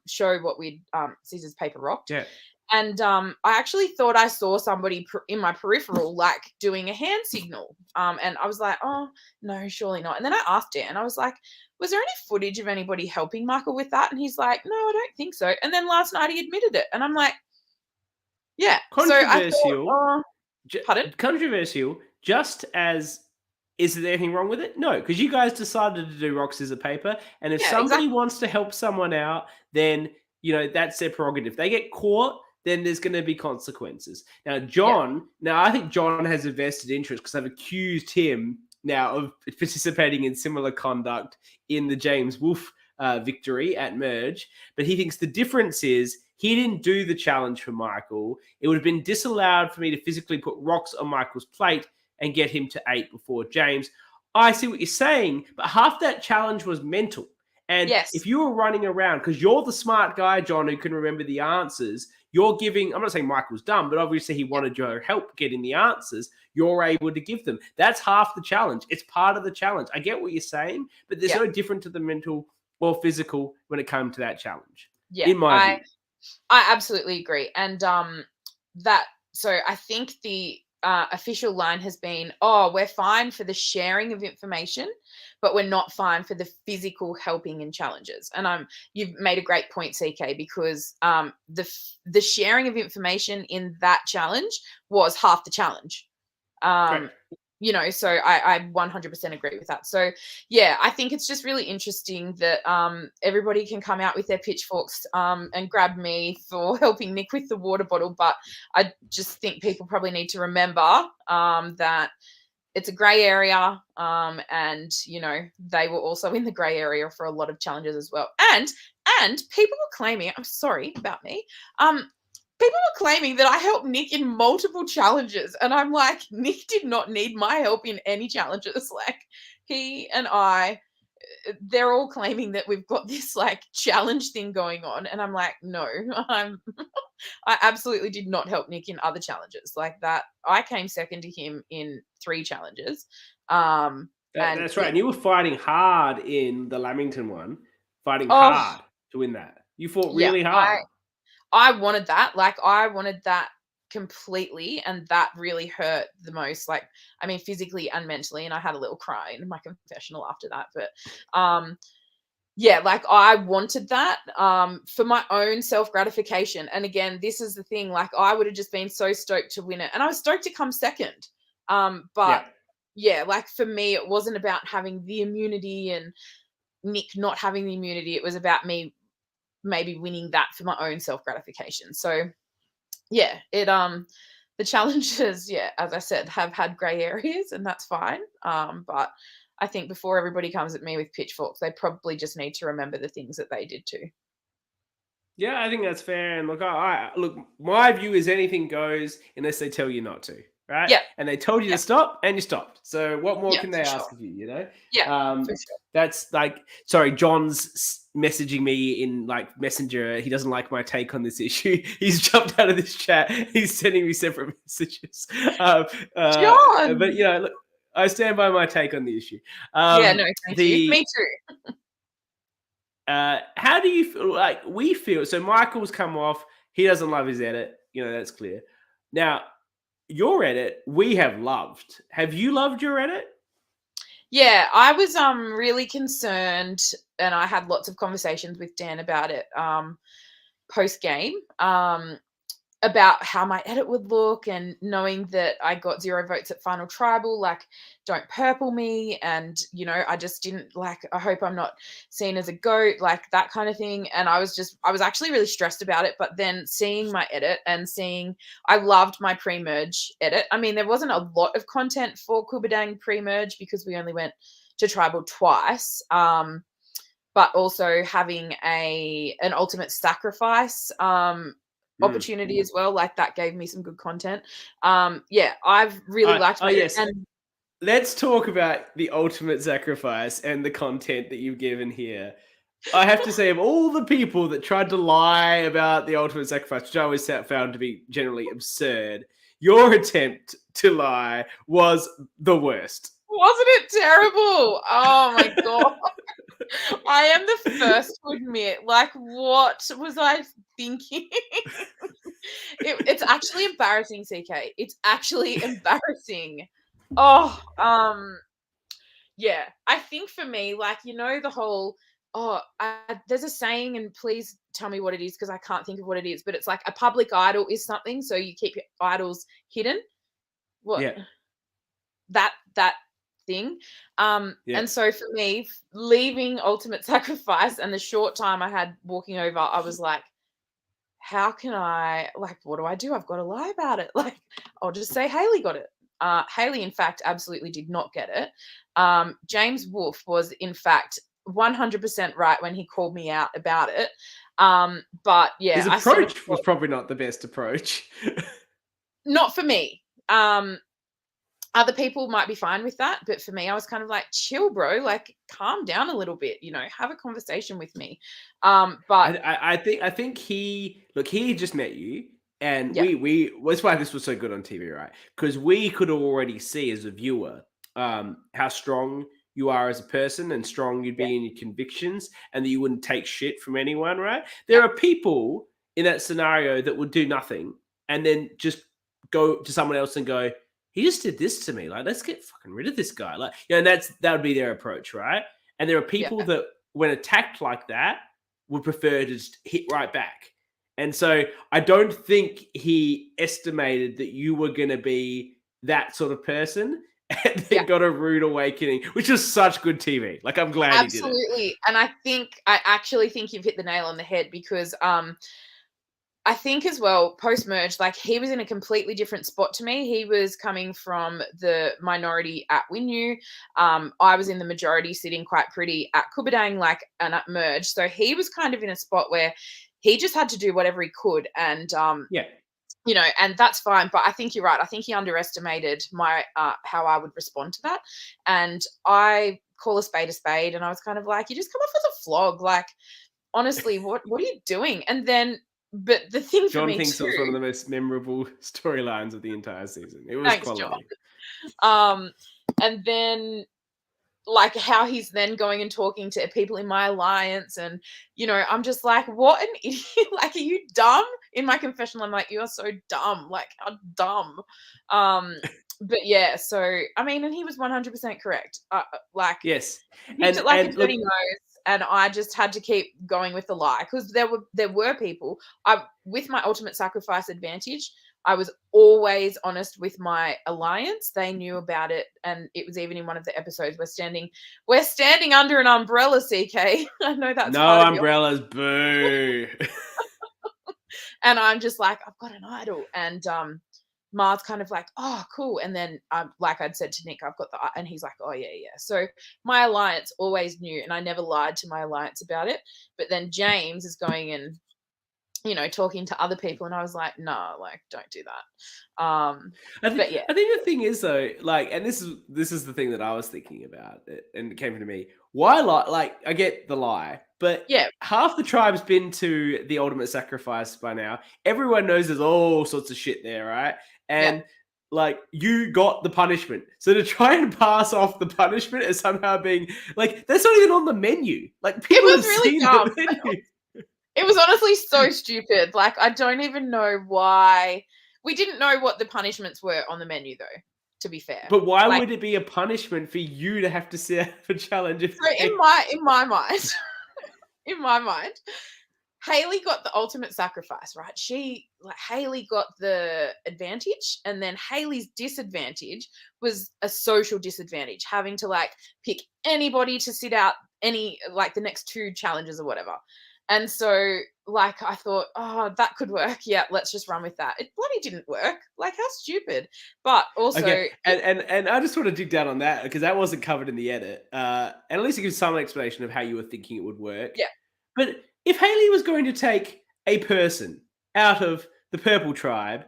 [SPEAKER 5] show what we'd scissors, paper, rocked.
[SPEAKER 1] Yeah.
[SPEAKER 5] And I actually thought I saw somebody in my peripheral like doing a hand signal, and I was like, oh no, surely not. And then I asked Dan, I was like, was there any footage of anybody helping Mykl with that? And he's like, no, I don't think so. And then last night he admitted it, and I'm like, yeah.
[SPEAKER 1] Controversial.
[SPEAKER 5] So I thought, pardon?
[SPEAKER 1] Controversial. Just as, is there anything wrong with it? No, because you guys decided to do rock, scissors, paper, and if somebody wants to help someone out, then that's their prerogative. If they get caught, then there's going to be consequences. Now, I think John has a vested interest because I've accused him now of participating in similar conduct in the James Wolfe victory at Merge, but he thinks the difference is he didn't do the challenge for Mykl. It would have been disallowed for me to physically put rocks on Michael's plate and get him to 8 before James. I see what you're saying, but half that challenge was mental. And if you were running around, because you're the smart guy, John, who can remember the answers, you're giving, I'm not saying Michael's dumb, but obviously he wanted your help getting the answers. You're able to give them. That's half the challenge. It's part of the challenge. I get what you're saying, but there's no difference to the mental or physical when it comes to that challenge.
[SPEAKER 5] Yeah,
[SPEAKER 1] in my view.
[SPEAKER 5] I absolutely agree. And so I think the official line has been, oh, we're fine for the sharing of information, but we're not fine for the physical helping in challenges. And you've made a great point, CK, because the sharing of information in that challenge was half the challenge. So I 100% agree with that. So yeah, I think it's just really interesting that everybody can come out with their pitchforks and grab me for helping Nick with the water bottle. But I just think people probably need to remember that it's a grey area, and they were also in the grey area for a lot of challenges as well. And people were claiming, I'm sorry about me, people were claiming that I helped Nick in multiple challenges, and I'm like, Nick did not need my help in any challenges. Like, he and they're all claiming that we've got this like challenge thing going on, and I'm like, no, I absolutely did not help Nick in other challenges like that. I came second to him in 3 challenges.
[SPEAKER 1] That's right. And you were fighting hard in the Lamington one, hard to win that. You fought really hard.
[SPEAKER 5] I wanted that. Like, I wanted that completely, and that really hurt the most. Like, I mean, physically and mentally, and I had a little cry in my confessional after that. But like, I wanted that for my own self-gratification. And again, this is the thing, like, I would have just been so stoked to win it, and I was stoked to come second. But like, for me, it wasn't about having the immunity and Nick not having the immunity. It was about me maybe winning that for my own self-gratification. So yeah, the challenges, as I said, have had grey areas, and that's fine. But I think before everybody comes at me with pitchforks, they probably just need to remember the things that they did too.
[SPEAKER 1] Yeah, I think that's fair. And look, my view is anything goes unless they tell you not to. right?
[SPEAKER 5] Yeah.
[SPEAKER 1] And they told you
[SPEAKER 5] Yeah.
[SPEAKER 1] to stop, and you stopped. So what more
[SPEAKER 5] Yeah,
[SPEAKER 1] can they
[SPEAKER 5] for
[SPEAKER 1] ask
[SPEAKER 5] sure.
[SPEAKER 1] of you? You know?
[SPEAKER 5] Yeah, for sure.
[SPEAKER 1] That's like, sorry, John's messaging me in like Messenger. He doesn't like my take on this issue. He's jumped out of this chat. He's sending me separate messages.
[SPEAKER 5] John!
[SPEAKER 1] But you know, look, I stand by my take on the issue.
[SPEAKER 5] Yeah, no, thank you. Me too.
[SPEAKER 1] How do you feel? Like we feel so. Mykl's come off. He doesn't love his edit. You know, that's clear. Now, your edit, we have loved. Have you loved your edit?
[SPEAKER 5] Yeah, I was really concerned, and I had lots of conversations with Dan about it post game. About how my edit would look, and knowing that I got 0 votes at final tribal, like, don't purple me, and you know, I just didn't like, I hope I'm not seen as a goat, like that kind of thing. And I was actually really stressed about it. But then seeing my edit and I loved my pre-merge edit. I mean, there wasn't a lot of content for Kubadang pre-merge because we only went to tribal twice. But also having an ultimate sacrifice opportunity as well, like that gave me some good content. Yeah, I've really liked it.
[SPEAKER 1] Yes. And let's talk about the ultimate sacrifice and the content that you've given here. I have to say, of all the people that tried to lie about the ultimate sacrifice, which I always found to be generally absurd, your attempt to lie was the worst.
[SPEAKER 5] Wasn't it terrible? Oh my God. I am the first to admit, like, what was I thinking? It's actually embarrassing, CK. It's actually embarrassing. Oh, yeah. I think for me, like, you know, the whole, there's a saying, and please tell me what it is because I can't think of what it is, but it's like a public idol is something, so you keep your idols hidden. What?
[SPEAKER 1] Yeah.
[SPEAKER 5] That thing. And so for me, leaving ultimate sacrifice and the short time I had walking over, I was like, how can I, like, what do I do? I've got to lie about it. Like, I'll just say Haley got it. Haley, in fact, absolutely did not get it. James Wolfe was, in fact, 100% right when he called me out about it. But yeah,
[SPEAKER 1] his approach was probably not the best approach.
[SPEAKER 5] Not for me. Other people might be fine with that, but for me, I was kind of like, chill, bro, like, calm down a little bit, you know, have a conversation with me. But
[SPEAKER 1] I think he just met you, and we that's why this was so good on TV, right? Because we could already see as a viewer how strong you are as a person and strong you'd be in your convictions, and that you wouldn't take shit from anyone, right? There are people in that scenario that would do nothing and then just go to someone else and go, he just did this to me. Like, let's get fucking rid of this guy. Like, you know, that would be their approach, right? And there are people that, when attacked like that, would prefer to just hit right back. And so I don't think he estimated that you were going to be that sort of person, and then got a rude awakening, which was such good TV. Like, I'm glad he did it.
[SPEAKER 5] Absolutely. And I actually think you've hit the nail on the head, because I think as well, post-merge, like, he was in a completely different spot to me. He was coming from the minority at Winu. I was in the majority, sitting quite pretty at Kubadang, like, and at merge. So he was kind of in a spot where he just had to do whatever he could. And, you know, and that's fine. But I think you're right. I think he underestimated my how I would respond to that. And I call a spade, and I was kind of like, you just come off as a flog. Like, honestly, what are you doing? And then, but the thing for me,
[SPEAKER 1] John thinks it was one of the most memorable storylines of the entire season. It was quality.
[SPEAKER 5] John. And then, like, how he's then going and talking to people in my alliance, and, you know, I'm just like, what an idiot. Like, are you dumb? In my confessional, I'm like, you are so dumb. Like, how dumb. But yeah, so I mean, and he was 100% correct. Like,
[SPEAKER 1] yes,
[SPEAKER 5] and like, a dirty nose. And I just had to keep going with the lie, because there were people. With my ultimate sacrifice advantage, I was always honest with my alliance. They knew about it, and it was even in one of the episodes. We're standing under an umbrella, CK. I know that's
[SPEAKER 1] no umbrellas, boo.
[SPEAKER 5] And I'm just like, I've got an idol, and Mars kind of like, oh, cool. And then, like I'd said to Nick, I've got and he's like, oh, yeah. So my alliance always knew, and I never lied to my alliance about it. But then James is going and talking to other people, and I was like, no, like, don't do that.
[SPEAKER 1] I
[SPEAKER 5] yeah.
[SPEAKER 1] think the thing is though, like, and this is the thing that I was thinking about, and it came to me. Why lie? Like, I get the lie, but
[SPEAKER 5] Yeah.
[SPEAKER 1] half the tribe's been to the ultimate sacrifice by now. Everyone knows there's all sorts of shit there, right? And like, you got the punishment, so to try and pass off the punishment as somehow being like, that's not even on the menu. Like, people
[SPEAKER 5] was
[SPEAKER 1] have
[SPEAKER 5] really
[SPEAKER 1] seen
[SPEAKER 5] dumb.
[SPEAKER 1] the menu.
[SPEAKER 5] It was honestly so stupid. Like, I don't even know why. We didn't know what the punishments were on the menu, though, to be fair.
[SPEAKER 1] But why
[SPEAKER 5] Like,
[SPEAKER 1] would it be a punishment for you to have to set up a challenge?
[SPEAKER 5] so in my mind, in my mind, Hayley got the ultimate sacrifice, right? Hayley got the advantage, and then Hayley's disadvantage was a social disadvantage, having to like pick anybody to sit out the next 2 challenges or whatever. And so, like, I thought, oh, that could work. Yeah, let's just run with that. It bloody didn't work. Like, how stupid. But also...
[SPEAKER 1] Okay, and I just want to dig down on that, because that wasn't covered in the edit. And at least it gives some explanation of how you were thinking it would work.
[SPEAKER 5] Yeah.
[SPEAKER 1] But if Hayley was going to take a person out of the purple tribe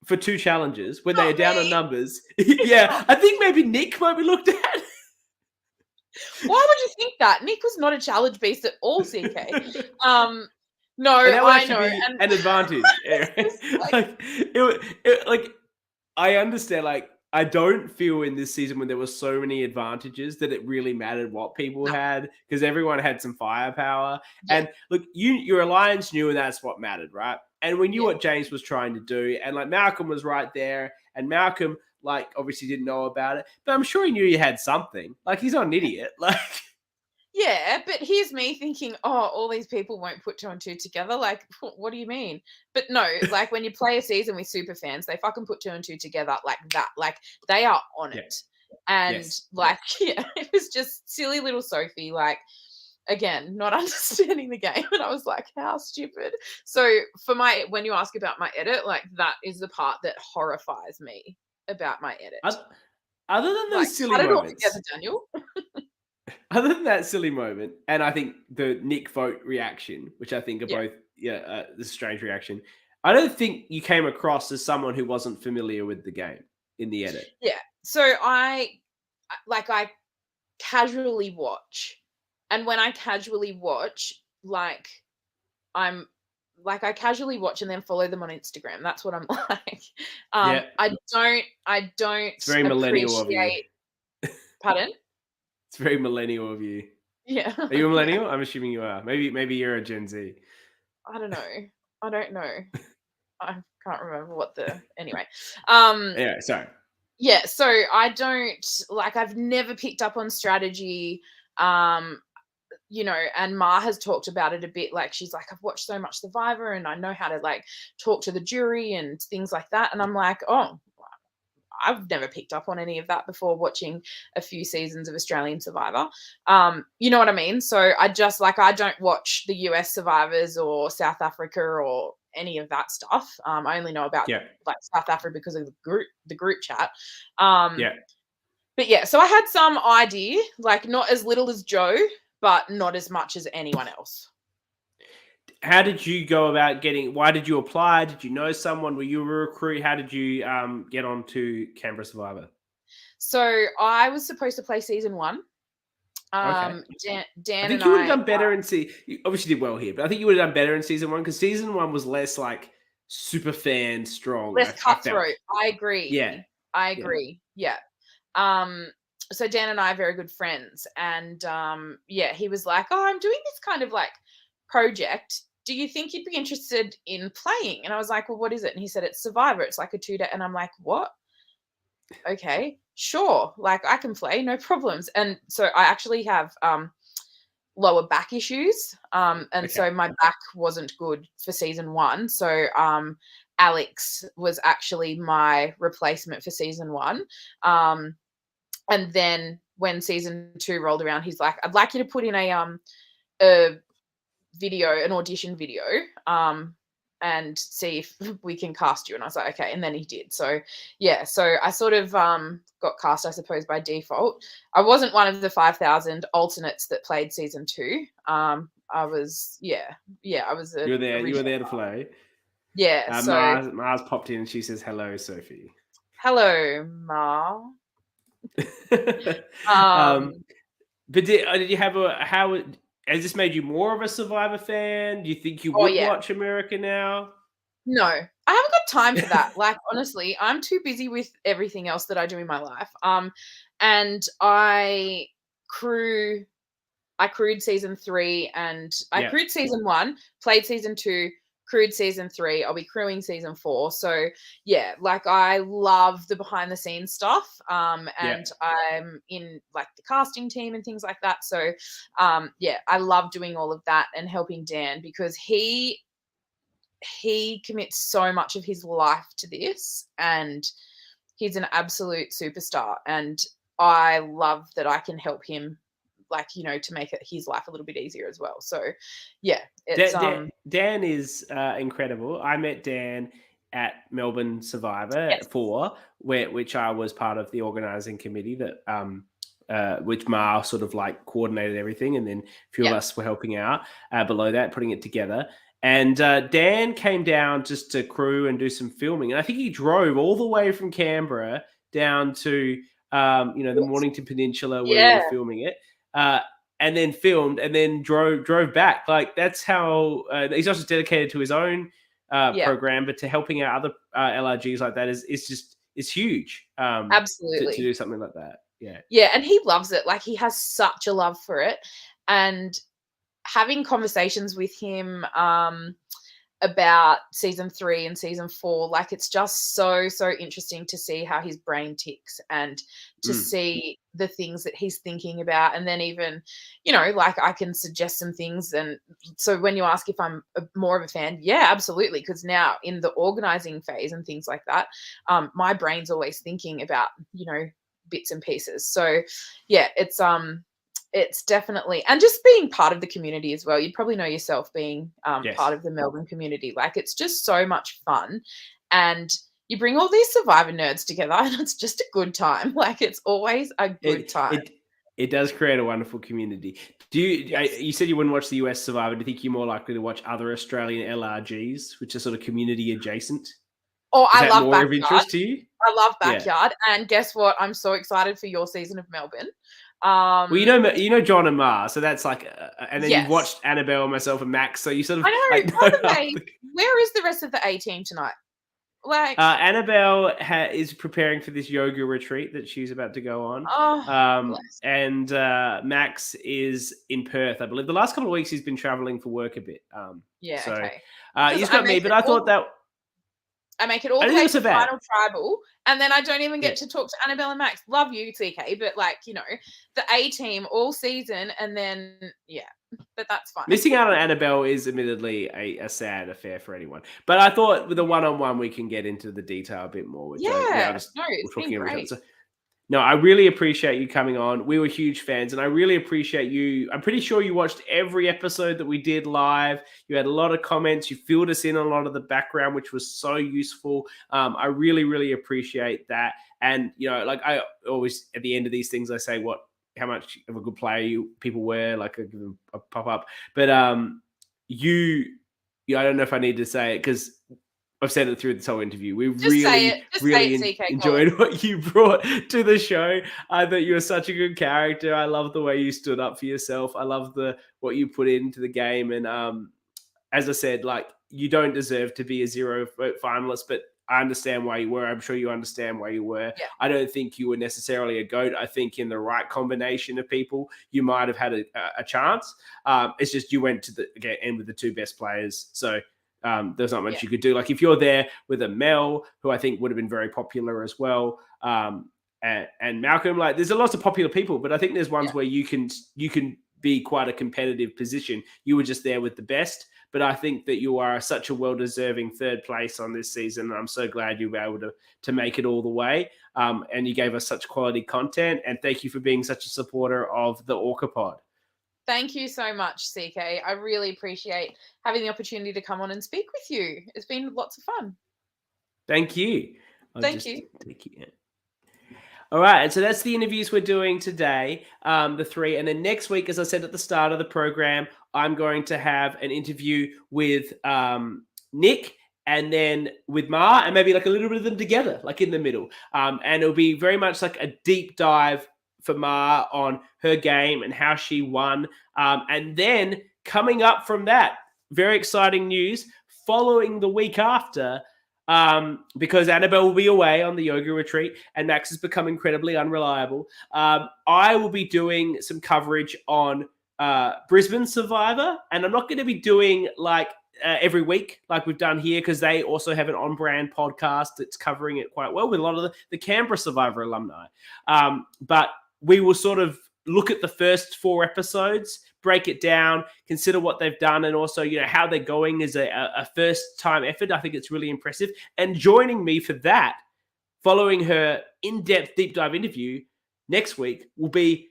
[SPEAKER 1] for 2 challenges when they are down on numbers, yeah, I think maybe Nick might be looked at.
[SPEAKER 5] Why would you think that? Nick was not a challenge beast at all, CK. No,
[SPEAKER 1] And that would
[SPEAKER 5] I know.
[SPEAKER 1] actually be an advantage. Like, I understand. Like, I don't feel in this season when there were so many advantages that it really mattered what people had, because everyone had some firepower. Yeah. And look, your alliance knew, and that's what mattered, right? And we knew what James was trying to do, and like Malcolm was right there, and Malcolm, like, obviously didn't know about it, but I'm sure he knew you had something. Like, he's not an idiot. Like,
[SPEAKER 5] yeah, but here's me thinking, oh, all these people won't put 2 and 2 together. Like, what do you mean? But no, like, when you play a season with super fans, they fucking put 2 and 2 together like that. Like, they are on it. And like, it was just silly little Sophie, like, again, not understanding the game. And I was like, how stupid. So when you ask about my edit, like, that is the part that horrifies me about my edit.
[SPEAKER 1] Other than those silly
[SPEAKER 5] cut
[SPEAKER 1] moments,
[SPEAKER 5] it all together, Daniel.
[SPEAKER 1] Other than that silly moment, and I think the Nick vote reaction, which I think are both the strange reaction, I don't think you came across as someone who wasn't familiar with the game in the edit.
[SPEAKER 5] Yeah. So I casually watch, and when I casually watch, like, I casually watch and then follow them on Instagram. That's what I'm like. I don't.
[SPEAKER 1] It's very millennial of you.
[SPEAKER 5] Pardon?
[SPEAKER 1] It's very millennial of you.
[SPEAKER 5] Yeah.
[SPEAKER 1] Are you a millennial? I'm assuming you are. Maybe you're a Gen Z.
[SPEAKER 5] I don't know. I can't remember what anyway.
[SPEAKER 1] Yeah, sorry.
[SPEAKER 5] Yeah, so I don't, like, I've never picked up on strategy. And Ma has talked about it a bit. Like, she's like, I've watched so much Survivor and I know how to, like, talk to the jury and things like that. And I'm like, oh, I've never picked up on any of that before watching a few seasons of Australian Survivor. You know what I mean? So I don't watch the US Survivors or South Africa or any of that stuff. I only know about like South Africa because of the group chat. But yeah, so I had some idea, like, not as little as Joe, but not as much as anyone else.
[SPEAKER 1] How did you go about why did you apply? Did you know someone? Were you a recruit? How did you get on to Canberra Survivor?
[SPEAKER 5] So I was supposed to play season 1. Dan
[SPEAKER 1] I think you would have done better you obviously did well here, but I think you would have done better in season 1, because season 1 was less like super fan strong.
[SPEAKER 5] Less cutthroat. I agree.
[SPEAKER 1] Yeah.
[SPEAKER 5] I agree. Yeah. So Dan and I are very good friends, and he was like, oh, I'm doing this kind of like project. Do you think you'd be interested in playing? And I was like, well, what is it? And he said, it's Survivor. It's like a 2-day. And I'm like, what? Okay, sure. Like, I can play, no problems. And so I actually have lower back issues. So my back wasn't good for season 1. So Alex was actually my replacement for season 1. And then when season 2 rolled around, he's like, I'd like you to put in a video, an audition video, and see if we can cast you. And I was like, okay. And then he did. So yeah, so I sort of got cast, I suppose, by default. I wasn't one of the 5,000 alternates that played season 2. I I was I was
[SPEAKER 1] You were there. You were
[SPEAKER 5] original
[SPEAKER 1] there to
[SPEAKER 5] Ma.
[SPEAKER 1] play.
[SPEAKER 5] Yeah. So
[SPEAKER 1] Mars popped in and she says, "Hello, Sophie."
[SPEAKER 5] hello, Ma.
[SPEAKER 1] But did you have has this made you more of a Survivor fan? Do you think you
[SPEAKER 5] Oh
[SPEAKER 1] would
[SPEAKER 5] yeah.
[SPEAKER 1] watch America now?
[SPEAKER 5] No, I haven't got time for that. Like, honestly, I'm too busy with everything else that I do in my life. And I crewed season 3, and I crewed season 1, played season 2, crewed season 3. I'll be crewing season 4. So yeah, like I love the behind the scenes stuff. And I'm in like the casting team and things like that. So yeah, I love doing all of that and helping Dan, because he commits so much of his life to this, and he's an absolute superstar, and I love that I can help him, like, you know, to make his life a little bit easier as well. So yeah, it's
[SPEAKER 1] Dan is incredible. I met Dan at Melbourne Survivor 4, which I was part of the organizing committee that which Ma sort of like coordinated everything, and then a few of us were helping out below that, putting it together. And Dan came down just to crew and do some filming. And I think he drove all the way from Canberra down to, the Mornington Peninsula where we were filming it, and then filmed and then drove back. Like, that's how he's not just dedicated to his own program, but to helping out other LRGs like that is huge.
[SPEAKER 5] Absolutely.
[SPEAKER 1] To do something like that. Yeah.
[SPEAKER 5] Yeah, and he loves it. Like, he has such a love for it. And having conversations with him about season 3 and season 4, like, it's just so interesting to see how his brain ticks and to see the things that he's thinking about. And then even, you know, like, I can suggest some things. And so when you ask if I'm more of a fan, yeah, absolutely, because now in the organizing phase and things like that, my brain's always thinking about, you know, bits and pieces. So yeah, it's definitely, and just being part of the community as well. You'd probably know yourself, being part of the Melbourne community. Like, it's just so much fun, and you bring all these Survivor nerds together, and it's just a good time. Like, it's always a good time.
[SPEAKER 1] It does create a wonderful community. You said you wouldn't watch the US Survivor. Do you think you're more likely to watch other Australian LRGs, which are sort of community adjacent?
[SPEAKER 5] Oh, I love
[SPEAKER 1] more
[SPEAKER 5] Backyard.
[SPEAKER 1] Of interest to you?
[SPEAKER 5] I love Backyard, and guess what? I'm so excited for your season of Melbourne.
[SPEAKER 1] Well, you know John and Ma, so that's like, and then you've watched Annabelle, myself, and Max, so you sort of.
[SPEAKER 5] I know.
[SPEAKER 1] Like,
[SPEAKER 5] by the way, where is the rest of the A team tonight? Like,
[SPEAKER 1] Annabelle is preparing for this yoga retreat that she's about to go on. And Max is in Perth, I believe. The last couple of weeks he's been traveling for work a bit.
[SPEAKER 5] Okay.
[SPEAKER 1] He's got me, but I thought that.
[SPEAKER 5] I make it all the way to final tribal, and then I don't even get to talk to Annabelle and Max. Love you, TK, but like, you know, the A team all season, and then but that's fine.
[SPEAKER 1] Missing out on Annabelle is admittedly a sad affair for anyone, but I thought with the one-on-one we can get into the detail a bit more. Which
[SPEAKER 5] It's been great.
[SPEAKER 1] No, I really appreciate you coming on. We were huge fans, and I really appreciate you. I'm pretty sure you watched every episode that we did live. You had a lot of comments. You filled us in on a lot of the background, which was so useful. I really, really appreciate that. And, you know, like, I always, at the end of these things, I say how much of a good player people were. Like, I give them a pop-up. But I don't know if I need to say it, because I've said it through this whole interview. We really enjoyed what you brought to the show. I thought you were such a good character. I love the way you stood up for yourself. I love what you put into the game. And as I said, like, you don't deserve to be a 0 vote finalist, but I understand why you were. I'm sure you understand why you were.
[SPEAKER 5] Yeah.
[SPEAKER 1] I don't think you were necessarily a GOAT. I think in the right combination of people, you might have had a chance. It's just you went to the end with the 2 best players. So there's not much you could do. Like, if you're there with a Mel, who I think would have been very popular as well, and Malcolm, like, there's a lot of popular people, but I think there's ones where you can be quite a competitive position. You were just there with the best, but I think that you are such a well-deserving 3rd place on this season. And I'm so glad you were able to make it all the way. And you gave us such quality content. And thank you for being such a supporter of the Orca Pod.
[SPEAKER 5] Thank you so much, CK. I really appreciate having the opportunity to come on and speak with you. It's been lots of fun.
[SPEAKER 1] Thank you.
[SPEAKER 5] Thank you.
[SPEAKER 1] All right, and so that's the interviews we're doing today, the 3. And then next week, as I said at the start of the program, I'm going to have an interview with Nick, and then with Ma, and maybe like a little bit of them together, like in the middle. And it'll be very much like a deep dive for Ma on her game and how she won. And then coming up from that, very exciting news, following the week after, because Annabelle will be away on the yoga retreat and Max has become incredibly unreliable, I will be doing some coverage on Brisbane Survivor. And I'm not going to be doing like every week like we've done here, because they also have an on-brand podcast that's covering it quite well with a lot of the Canberra Survivor alumni. But we will sort of look at the first 4 episodes, break it down, consider what they've done, and also, how they're going as a first-time effort. I think it's really impressive. And joining me for that, following her in-depth deep dive interview next week, will be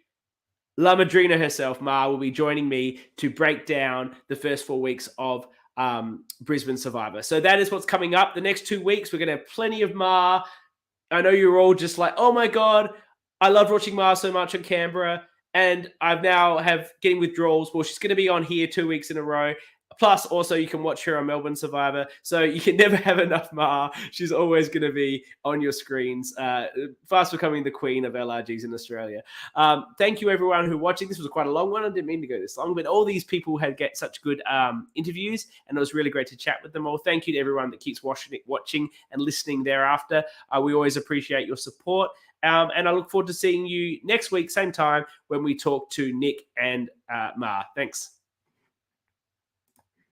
[SPEAKER 1] La Madrina herself. Ma will be joining me to break down the first 4 weeks of Brisbane Survivor. So that is what's coming up. The next 2 weeks, we're going to have plenty of Ma. I know you're all just like, oh my God, I loved watching Ma so much in Canberra. And I've now have getting withdrawals. Well, she's going to be on here 2 weeks in a row. Plus, also, you can watch her on Melbourne Survivor. So you can never have enough Ma. She's always going to be on your screens, fast becoming the queen of LRGs in Australia. Thank you, everyone who watching. This was quite a long one. I didn't mean to go this long, but all these people had get such good interviews, and it was really great to chat with them all. Thank you to everyone that keeps watching and listening thereafter. We always appreciate your support. And I look forward to seeing you next week, same time, when we talk to Nick and Ma. Thanks.